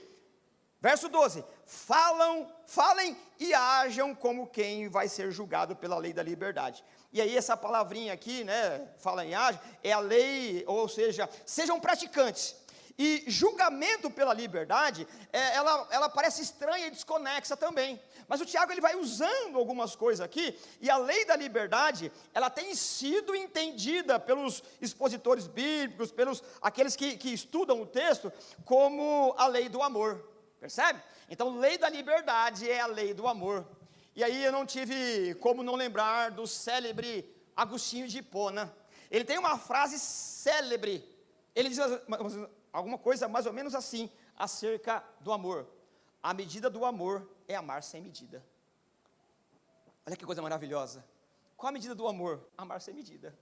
verso 12, falem e hajam como quem vai ser julgado pela lei da liberdade. E aí essa palavrinha aqui, né, falem e hajam, é a lei, ou seja, sejam praticantes. E julgamento pela liberdade, ela parece estranha e desconexa também. Mas o Tiago ele vai usando algumas coisas aqui, e a lei da liberdade, ela tem sido entendida pelos expositores bíblicos, pelos aqueles que estudam o texto, como a lei do amor. Percebe? Então, lei da liberdade é a lei do amor. E aí eu não tive como não lembrar do célebre Agostinho de Hipona. Ele tem uma frase célebre. Ele diz alguma coisa mais ou menos assim, acerca do amor. A medida do amor é amar sem medida. Olha que coisa maravilhosa. Qual a medida do amor? Amar sem medida.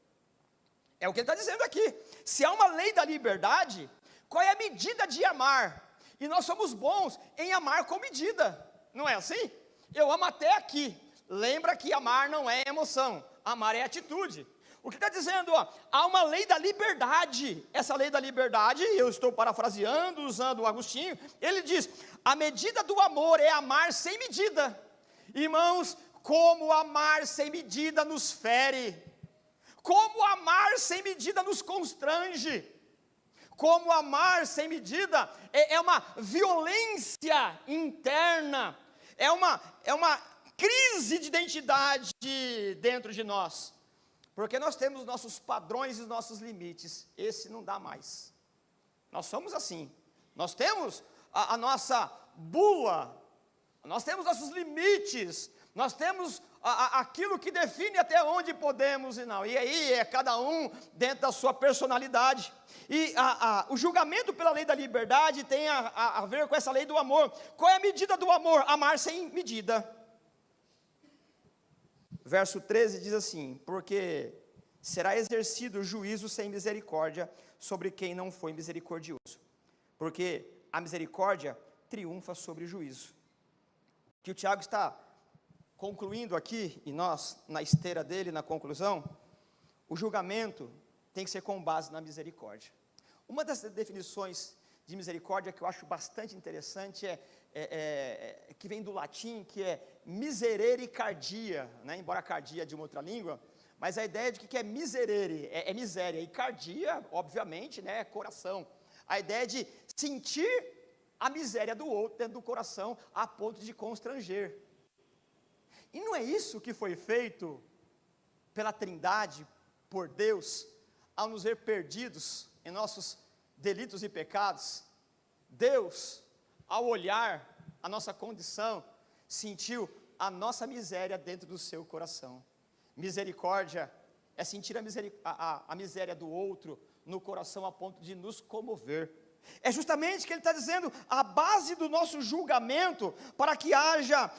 É o que ele está dizendo aqui. Se há uma lei da liberdade, qual é a medida de amar? E nós somos bons em amar com medida. Não é assim? Eu amo até aqui. Lembra que amar não é emoção. Amar é atitude. O que está dizendo? Ó, há uma lei da liberdade. Essa lei da liberdade, eu estou parafraseando, usando o Agostinho. Ele diz, a medida do amor é amar sem medida. Irmãos, como amar sem medida nos fere. Como amar sem medida nos constrange. Como amar sem medida é uma violência interna. É uma crise de identidade dentro de nós. Porque nós temos os nossos padrões e os nossos limites. Esse não dá mais. Nós somos assim. Nós temos a nossa bula. Nós temos nossos limites. Nós temos aquilo que define até onde podemos e não. E aí é cada um dentro da sua personalidade. E o julgamento pela lei da liberdade tem a ver com essa lei do amor. Qual é a medida do amor? Amar sem medida. Verso 13 diz assim, porque será exercido juízo sem misericórdia sobre quem não foi misericordioso. Porque a misericórdia triunfa sobre o juízo. Que o Tiago está concluindo aqui, e nós, na esteira dele, na conclusão, o julgamento tem que ser com base na misericórdia. Uma das definições de misericórdia que eu acho bastante interessante que vem do latim, que é miserere cardia, né? Embora cardia é de uma outra língua, mas a ideia de que é miserere, é miséria, e cardia, obviamente, né, é coração. A ideia de sentir a miséria do outro dentro do coração, a ponto de constranger. E não é isso que foi feito pela Trindade, por Deus, ao nos ver perdidos em nossos delitos e pecados? Deus, ao olhar a nossa condição, sentiu a nossa miséria dentro do seu coração. Misericórdia é sentir a miséria do outro no coração a ponto de nos comover. É justamente o que ele está dizendo, a base do nosso julgamento, para que haja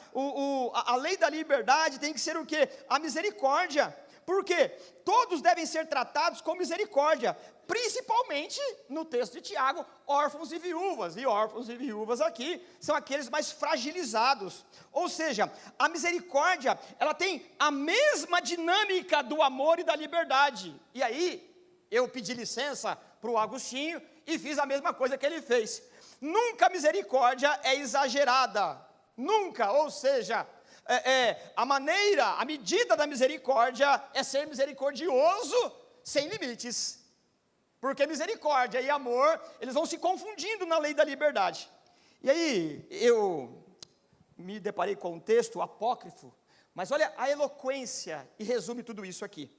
a lei da liberdade, tem que ser o quê? A misericórdia. Por quê? Todos devem ser tratados com misericórdia, principalmente no texto de Tiago, órfãos e viúvas. E órfãos e viúvas aqui são aqueles mais fragilizados. Ou seja, a misericórdia, ela tem a mesma dinâmica do amor e da liberdade. E aí, eu pedi licença para o Agostinho e fiz a mesma coisa que ele fez. Nunca a misericórdia é exagerada. Nunca, ou seja, a medida da misericórdia é ser misericordioso sem limites. Porque misericórdia e amor, eles vão se confundindo na lei da liberdade. E aí, eu me deparei com um texto apócrifo, mas olha a eloquência e resume tudo isso aqui.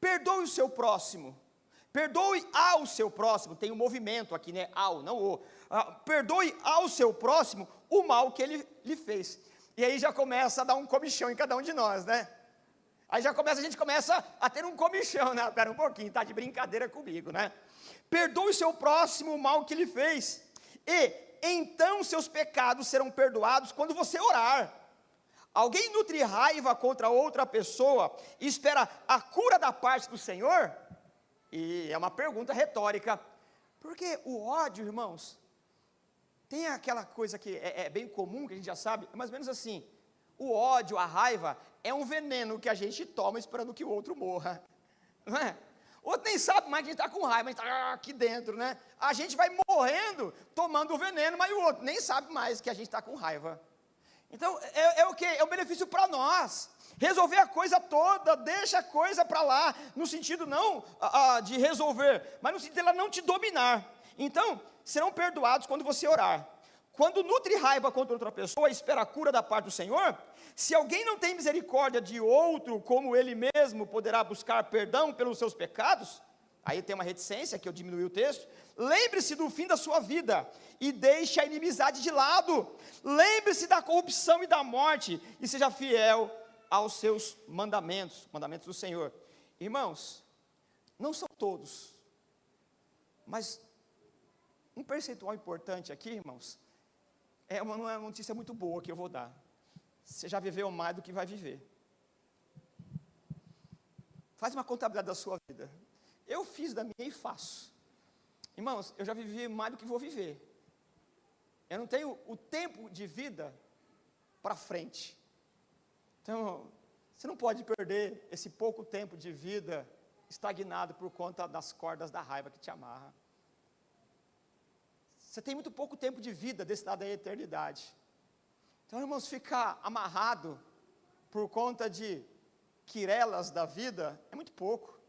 Perdoe o seu próximo. Perdoe ao seu próximo, tem um movimento aqui, né? Ao, não o. Perdoe ao seu próximo o mal que ele lhe fez. E aí já começa a dar um comichão em cada um de nós, né? Aí a gente começa a ter um comichão, né? Espera um pouquinho, tá de brincadeira comigo, né? Perdoe o seu próximo o mal que lhe fez. E então seus pecados serão perdoados quando você orar. Alguém nutre raiva contra outra pessoa e espera a cura da parte do Senhor? E é uma pergunta retórica, porque o ódio, irmãos, tem aquela coisa que é bem comum, que a gente já sabe, é mais ou menos assim, o ódio, a raiva, é um veneno que a gente toma esperando que o outro morra, não é? O outro nem sabe mais que a gente está com raiva, a gente está aqui dentro, né? A gente vai morrendo, tomando o veneno, mas o outro nem sabe mais que a gente está com raiva. Então, é o quê? É um benefício para nós. Resolver a coisa toda, deixa a coisa para lá, no sentido não de resolver, mas no sentido de ela não te dominar. Então, serão perdoados quando você orar. Quando nutre raiva contra outra pessoa, espera a cura da parte do Senhor. Se alguém não tem misericórdia de outro, como ele mesmo poderá buscar perdão pelos seus pecados? Aí tem uma reticência, que eu diminui o texto. Lembre-se do fim da sua vida e deixe a inimizade de lado. Lembre-se da corrupção e da morte e seja fiel aos seus mandamentos, mandamentos do Senhor. Irmãos, não são todos, mas um percentual importante aqui, irmãos, não é uma notícia muito boa que eu vou dar. Você já viveu mais do que vai viver. Faz uma contabilidade da sua vida. Eu fiz da minha e faço. Irmãos, eu já vivi mais do que vou viver. Eu não tenho o tempo de vida para frente. Então, você não pode perder esse pouco tempo de vida estagnado por conta das cordas da raiva que te amarra. Você tem muito pouco tempo de vida desse lado da eternidade. Então, irmãos, ficar amarrado por conta de quirelas da vida é muito pouco.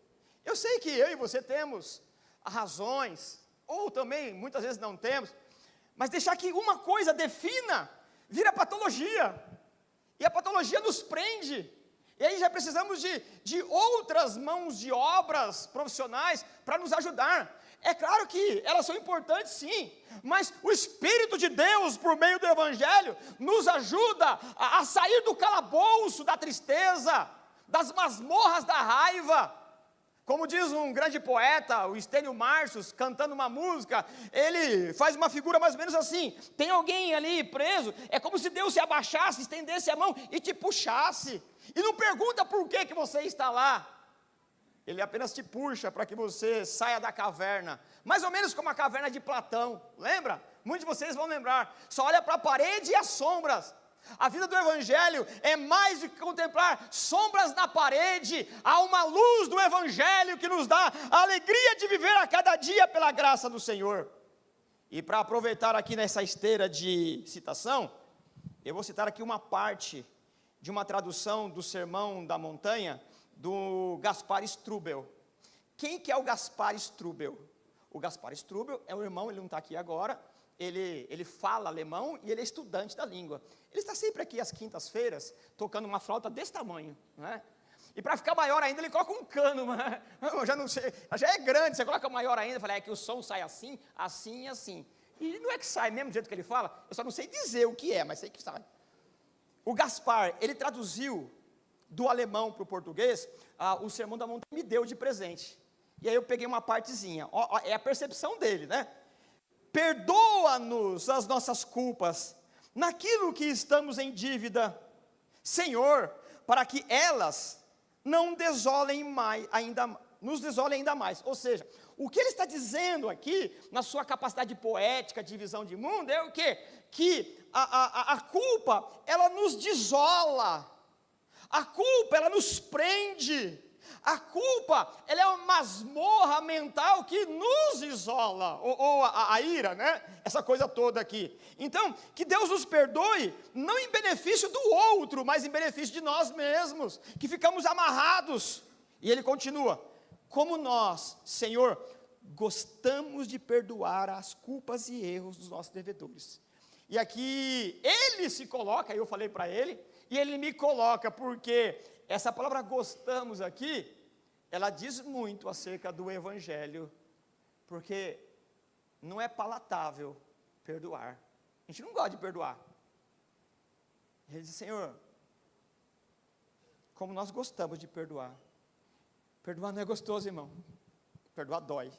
Eu sei que eu e você temos razões, ou também muitas vezes não temos, mas deixar que uma coisa defina, vira patologia, e a patologia nos prende, e aí já precisamos de outras mãos de obras profissionais para nos ajudar. É claro que elas são importantes sim, mas o Espírito de Deus, por meio do Evangelho, nos ajuda a sair do calabouço da tristeza, das masmorras da raiva. Como diz um grande poeta, o Estênio Marcius, cantando uma música, ele faz uma figura mais ou menos assim: tem alguém ali preso, é como se Deus se abaixasse, estendesse a mão e te puxasse, e não pergunta por que você está lá, ele apenas te puxa para que você saia da caverna, mais ou menos como a caverna de Platão, lembra? Muitos de vocês vão lembrar, só olha para a parede e as sombras. A vida do Evangelho é mais do que contemplar sombras na parede. Há uma luz do Evangelho que nos dá a alegria de viver a cada dia pela graça do Senhor. E para aproveitar aqui nessa esteira de citação, eu vou citar aqui uma parte de uma tradução do Sermão da Montanha, do Gaspar Strubel. Quem que é o Gaspar Strubel? O Gaspar Strubel é um irmão, ele não está aqui agora, ele fala alemão e ele é estudante da língua. Ele está sempre aqui às quintas-feiras, tocando uma flauta desse tamanho, né? E para ficar maior ainda, ele coloca um cano, né? Eu já não sei, já é grande, você coloca maior ainda, fala, é que o som sai assim, assim e assim. E não é que sai mesmo do jeito que ele fala, eu só não sei dizer o que é, mas sei que sai. O Gaspar, ele traduziu do alemão para o português, o Sermão da Montanha me deu de presente. E aí eu peguei uma partezinha, é a percepção dele, né? Perdoa-nos as nossas culpas, naquilo que estamos em dívida, Senhor, para que elas não desolem mais, nos desolem ainda mais. Ou seja, o que ele está dizendo aqui, na sua capacidade poética de visão de mundo, é o quê? Que a culpa, ela nos desola, a culpa, ela nos prende, a culpa, ela é uma masmorra mental que nos isola, ou a ira, né? Essa coisa toda aqui. Então, que Deus nos perdoe, não em benefício do outro, mas em benefício de nós mesmos, que ficamos amarrados. E ele continua, como nós, Senhor, gostamos de perdoar as culpas e erros dos nossos devedores. E aqui, ele se coloca, eu falei para ele, e ele me coloca, porque essa palavra gostamos aqui, ela diz muito acerca do Evangelho, porque não é palatável perdoar, a gente não gosta de perdoar. Ele diz, Senhor, como nós gostamos de perdoar. Perdoar não é gostoso, irmão, perdoar dói,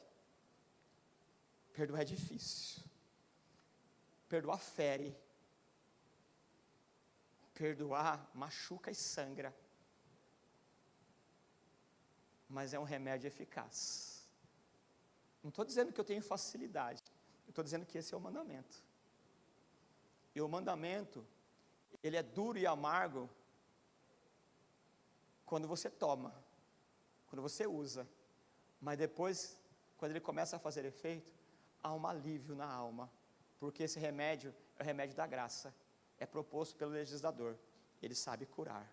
perdoar é difícil, perdoar fere, perdoar machuca e sangra, mas é um remédio eficaz. Não estou dizendo que eu tenho facilidade, eu estou dizendo que esse é o mandamento. E o mandamento, ele é duro e amargo quando você toma, quando você usa, mas depois, quando ele começa a fazer efeito, há um alívio na alma, porque esse remédio é o remédio da graça, é proposto pelo legislador, ele sabe curar.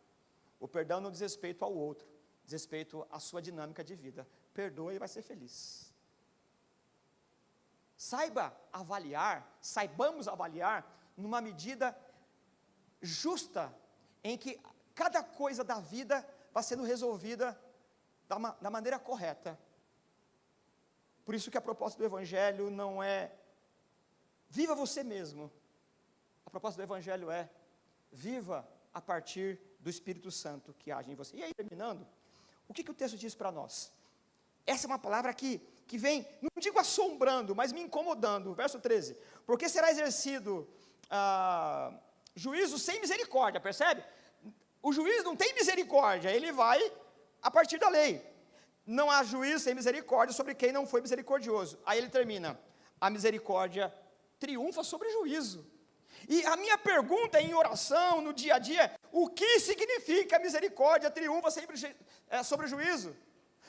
O perdão não diz respeito ao outro, diz respeito à sua dinâmica de vida. Perdoa e vai ser feliz. Saibamos avaliar numa medida justa, em que cada coisa da vida vai sendo resolvida da maneira correta. Por isso que a proposta do Evangelho não é viva você mesmo. A proposta do Evangelho é viva a partir do Espírito Santo que age em você. E aí, terminando, o que o texto diz para nós? Essa é uma palavra que vem, não digo assombrando, mas me incomodando. Verso 13. Porque será exercido juízo sem misericórdia, percebe? O juiz não tem misericórdia, ele vai a partir da lei. Não há juízo sem misericórdia sobre quem não foi misericordioso. Aí ele termina, a misericórdia triunfa sobre o juízo. E a minha pergunta em oração, no dia a dia, o que significa a misericórdia triunfa sempre sobre o juízo?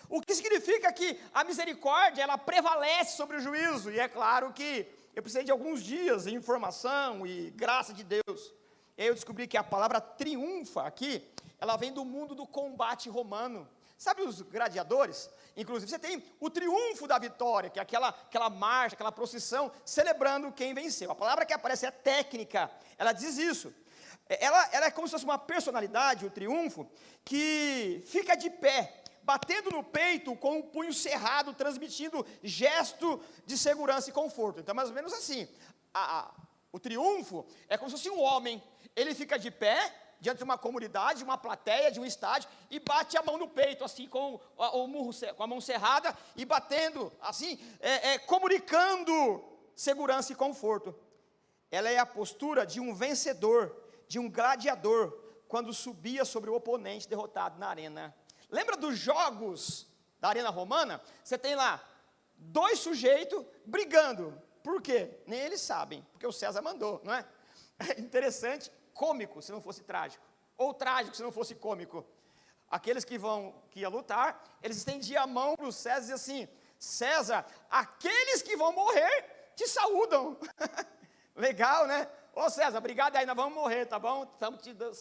O que significa que a misericórdia, ela prevalece sobre o juízo? E é claro que eu precisei de alguns dias de informação e graça de Deus. E aí eu descobri que a palavra triunfa aqui, ela vem do mundo do combate romano. Sabe os gladiadores? Inclusive você tem o triunfo da vitória, que é aquela marcha, aquela procissão, celebrando quem venceu. A palavra que aparece é técnica, ela diz isso. Ela é como se fosse uma personalidade, o triunfo, que fica de pé, batendo no peito com o punho cerrado, transmitindo gesto de segurança e conforto. Então, mais ou menos assim, o triunfo é como se fosse um homem, ele fica de pé, diante de uma comunidade, de uma plateia, de um estádio, e bate a mão no peito, assim, com a mão cerrada, e batendo, assim, comunicando segurança e conforto. Ela é a postura de um vencedor, de um gladiador, quando subia sobre o oponente derrotado na arena. Lembra dos jogos da arena romana? Você tem lá 2 sujeitos brigando. Por quê? Nem eles sabem, porque o César mandou, não é? É interessante, cômico se não fosse trágico, ou trágico se não fosse cômico. Aqueles que iam lutar, eles estendiam a mão para o César e diziam assim, César, aqueles que vão morrer te saúdam. Legal, né? Ô César, obrigado aí, nós vamos morrer, tá bom? Estamos te dando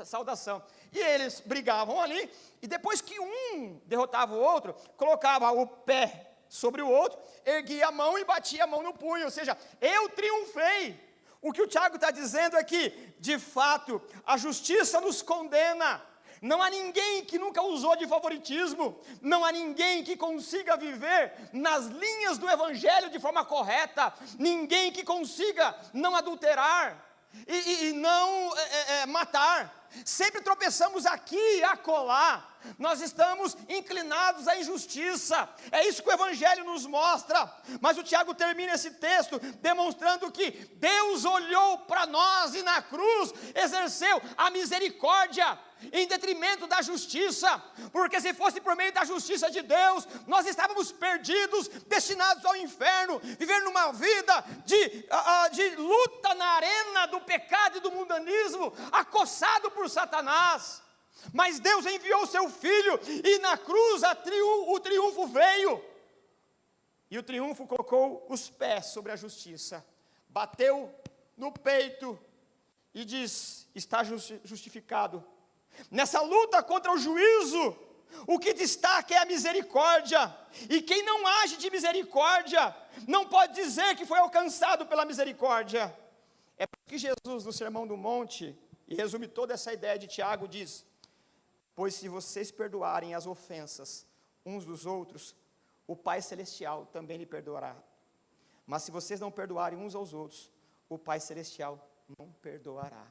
saudação. E eles brigavam ali, e depois que um derrotava o outro, colocava o pé sobre o outro, erguia a mão e batia a mão no punho, ou seja, eu triunfei. O que o Tiago está dizendo é que, de fato, a justiça nos condena. Não há ninguém que nunca usou de favoritismo, não há ninguém que consiga viver nas linhas do Evangelho de forma correta, ninguém que consiga não adulterar e não matar. Sempre tropeçamos aqui e acolá, nós estamos inclinados à injustiça, é isso que o Evangelho nos mostra, mas o Tiago termina esse texto demonstrando que Deus olhou para nós e na cruz exerceu a misericórdia, em detrimento da justiça, porque se fosse por meio da justiça de Deus, nós estávamos perdidos, destinados ao inferno, vivendo uma vida de luta na arena do pecado e do mundanismo, acossado por Satanás. Mas Deus enviou o seu Filho, e na cruz o triunfo veio, e o triunfo colocou os pés sobre a justiça, bateu no peito, e diz, está justificado. Nessa luta contra o juízo, o que destaca é a misericórdia, e quem não age de misericórdia, não pode dizer que foi alcançado pela misericórdia. É porque Jesus, no Sermão do Monte, e resume toda essa ideia de Tiago, diz, pois se vocês perdoarem as ofensas uns dos outros, o Pai Celestial também lhe perdoará. Mas se vocês não perdoarem uns aos outros, o Pai Celestial não perdoará.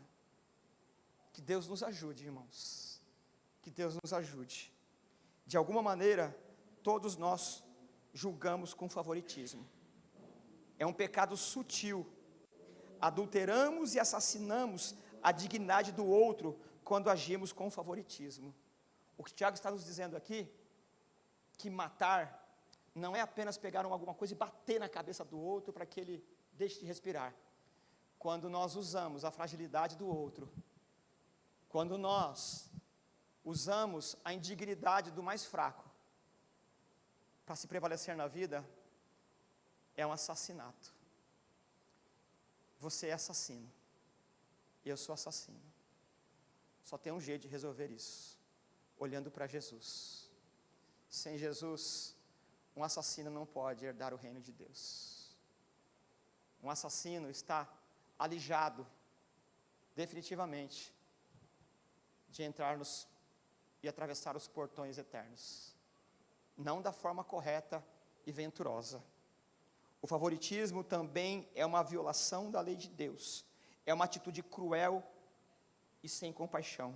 Que Deus nos ajude, irmãos, que Deus nos ajude. De alguma maneira, todos nós julgamos com favoritismo. É um pecado sutil. Adulteramos e assassinamos a dignidade do outro quando agimos com favoritismo. O que Tiago está nos dizendo aqui, que matar não é apenas pegar alguma coisa e bater na cabeça do outro para que ele deixe de respirar. Quando nós usamos a fragilidade do outro, quando nós usamos a indignidade do mais fraco para se prevalecer na vida, é um assassinato. Você é assassino, eu sou assassino. Só tem um jeito de resolver isso, olhando para Jesus. Sem Jesus, um assassino não pode herdar o reino de Deus. Um assassino está alijado, definitivamente, de entrar e atravessar os portões eternos, não da forma correta e venturosa. O favoritismo também é uma violação da lei de Deus. É uma atitude cruel e sem compaixão.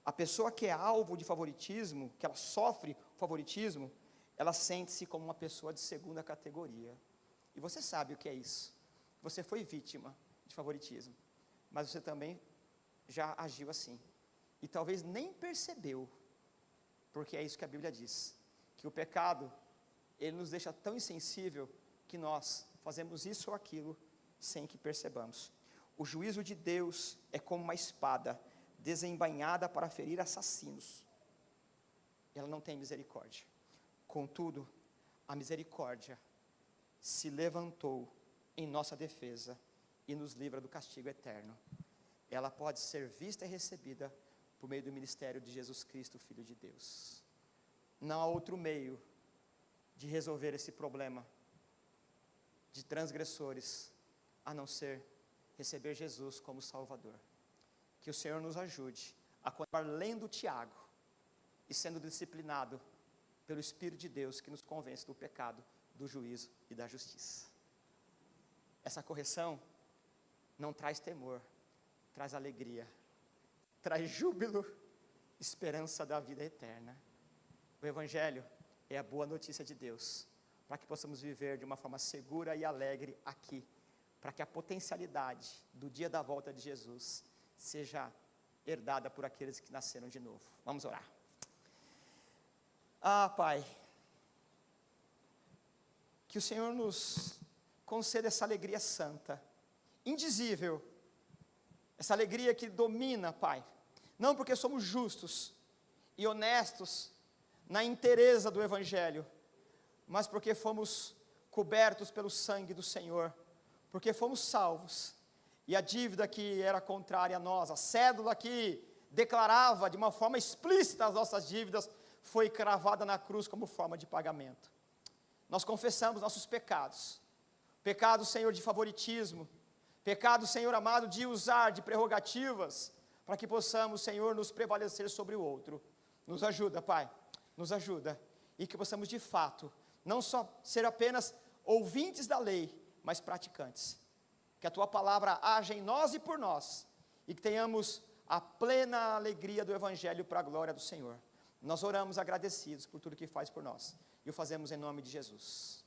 A pessoa que é alvo de favoritismo, que ela sofre favoritismo, ela sente-se como uma pessoa de segunda categoria. E você sabe o que é isso. Você foi vítima de favoritismo, mas você também já agiu assim. E talvez nem percebeu, porque é isso que a Bíblia diz, que o pecado, ele nos deixa tão insensível, que nós fazemos isso ou aquilo, sem que percebamos. O juízo de Deus é como uma espada, desembainhada para ferir assassinos. Ela não tem misericórdia. Contudo, a misericórdia se levantou em nossa defesa e nos livra do castigo eterno. Ela pode ser vista e recebida por meio do ministério de Jesus Cristo, Filho de Deus. Não há outro meio de resolver esse problema de transgressores, a não ser receber Jesus como Salvador. Que o Senhor nos ajude a continuar lendo Tiago e sendo disciplinado pelo Espírito de Deus, que nos convence do pecado, do juízo e da justiça. Essa correção não traz temor, traz alegria, traz júbilo, esperança da vida eterna. O Evangelho é a boa notícia de Deus, para que possamos viver de uma forma segura e alegre aqui, para que a potencialidade do dia da volta de Jesus seja herdada por aqueles que nasceram de novo. Vamos orar. Pai, que o Senhor nos conceda essa alegria santa, indizível, essa alegria que domina, Pai, não porque somos justos e honestos na inteireza do Evangelho, mas porque fomos cobertos pelo sangue do Senhor, porque fomos salvos, e a dívida que era contrária a nós, a cédula que declarava de uma forma explícita as nossas dívidas, foi cravada na cruz como forma de pagamento. Nós confessamos nossos pecados, pecado, Senhor, de favoritismo, pecado, Senhor amado, de usar de prerrogativas, para que possamos, Senhor, nos prevalecer sobre o outro. Nos ajuda, Pai, nos ajuda, e que possamos de fato, não só ser apenas ouvintes da lei, mas praticantes. Que a Tua palavra haja em nós e por nós, e que tenhamos a plena alegria do Evangelho para a glória do Senhor. Nós oramos agradecidos por tudo que faz por nós, e o fazemos em nome de Jesus.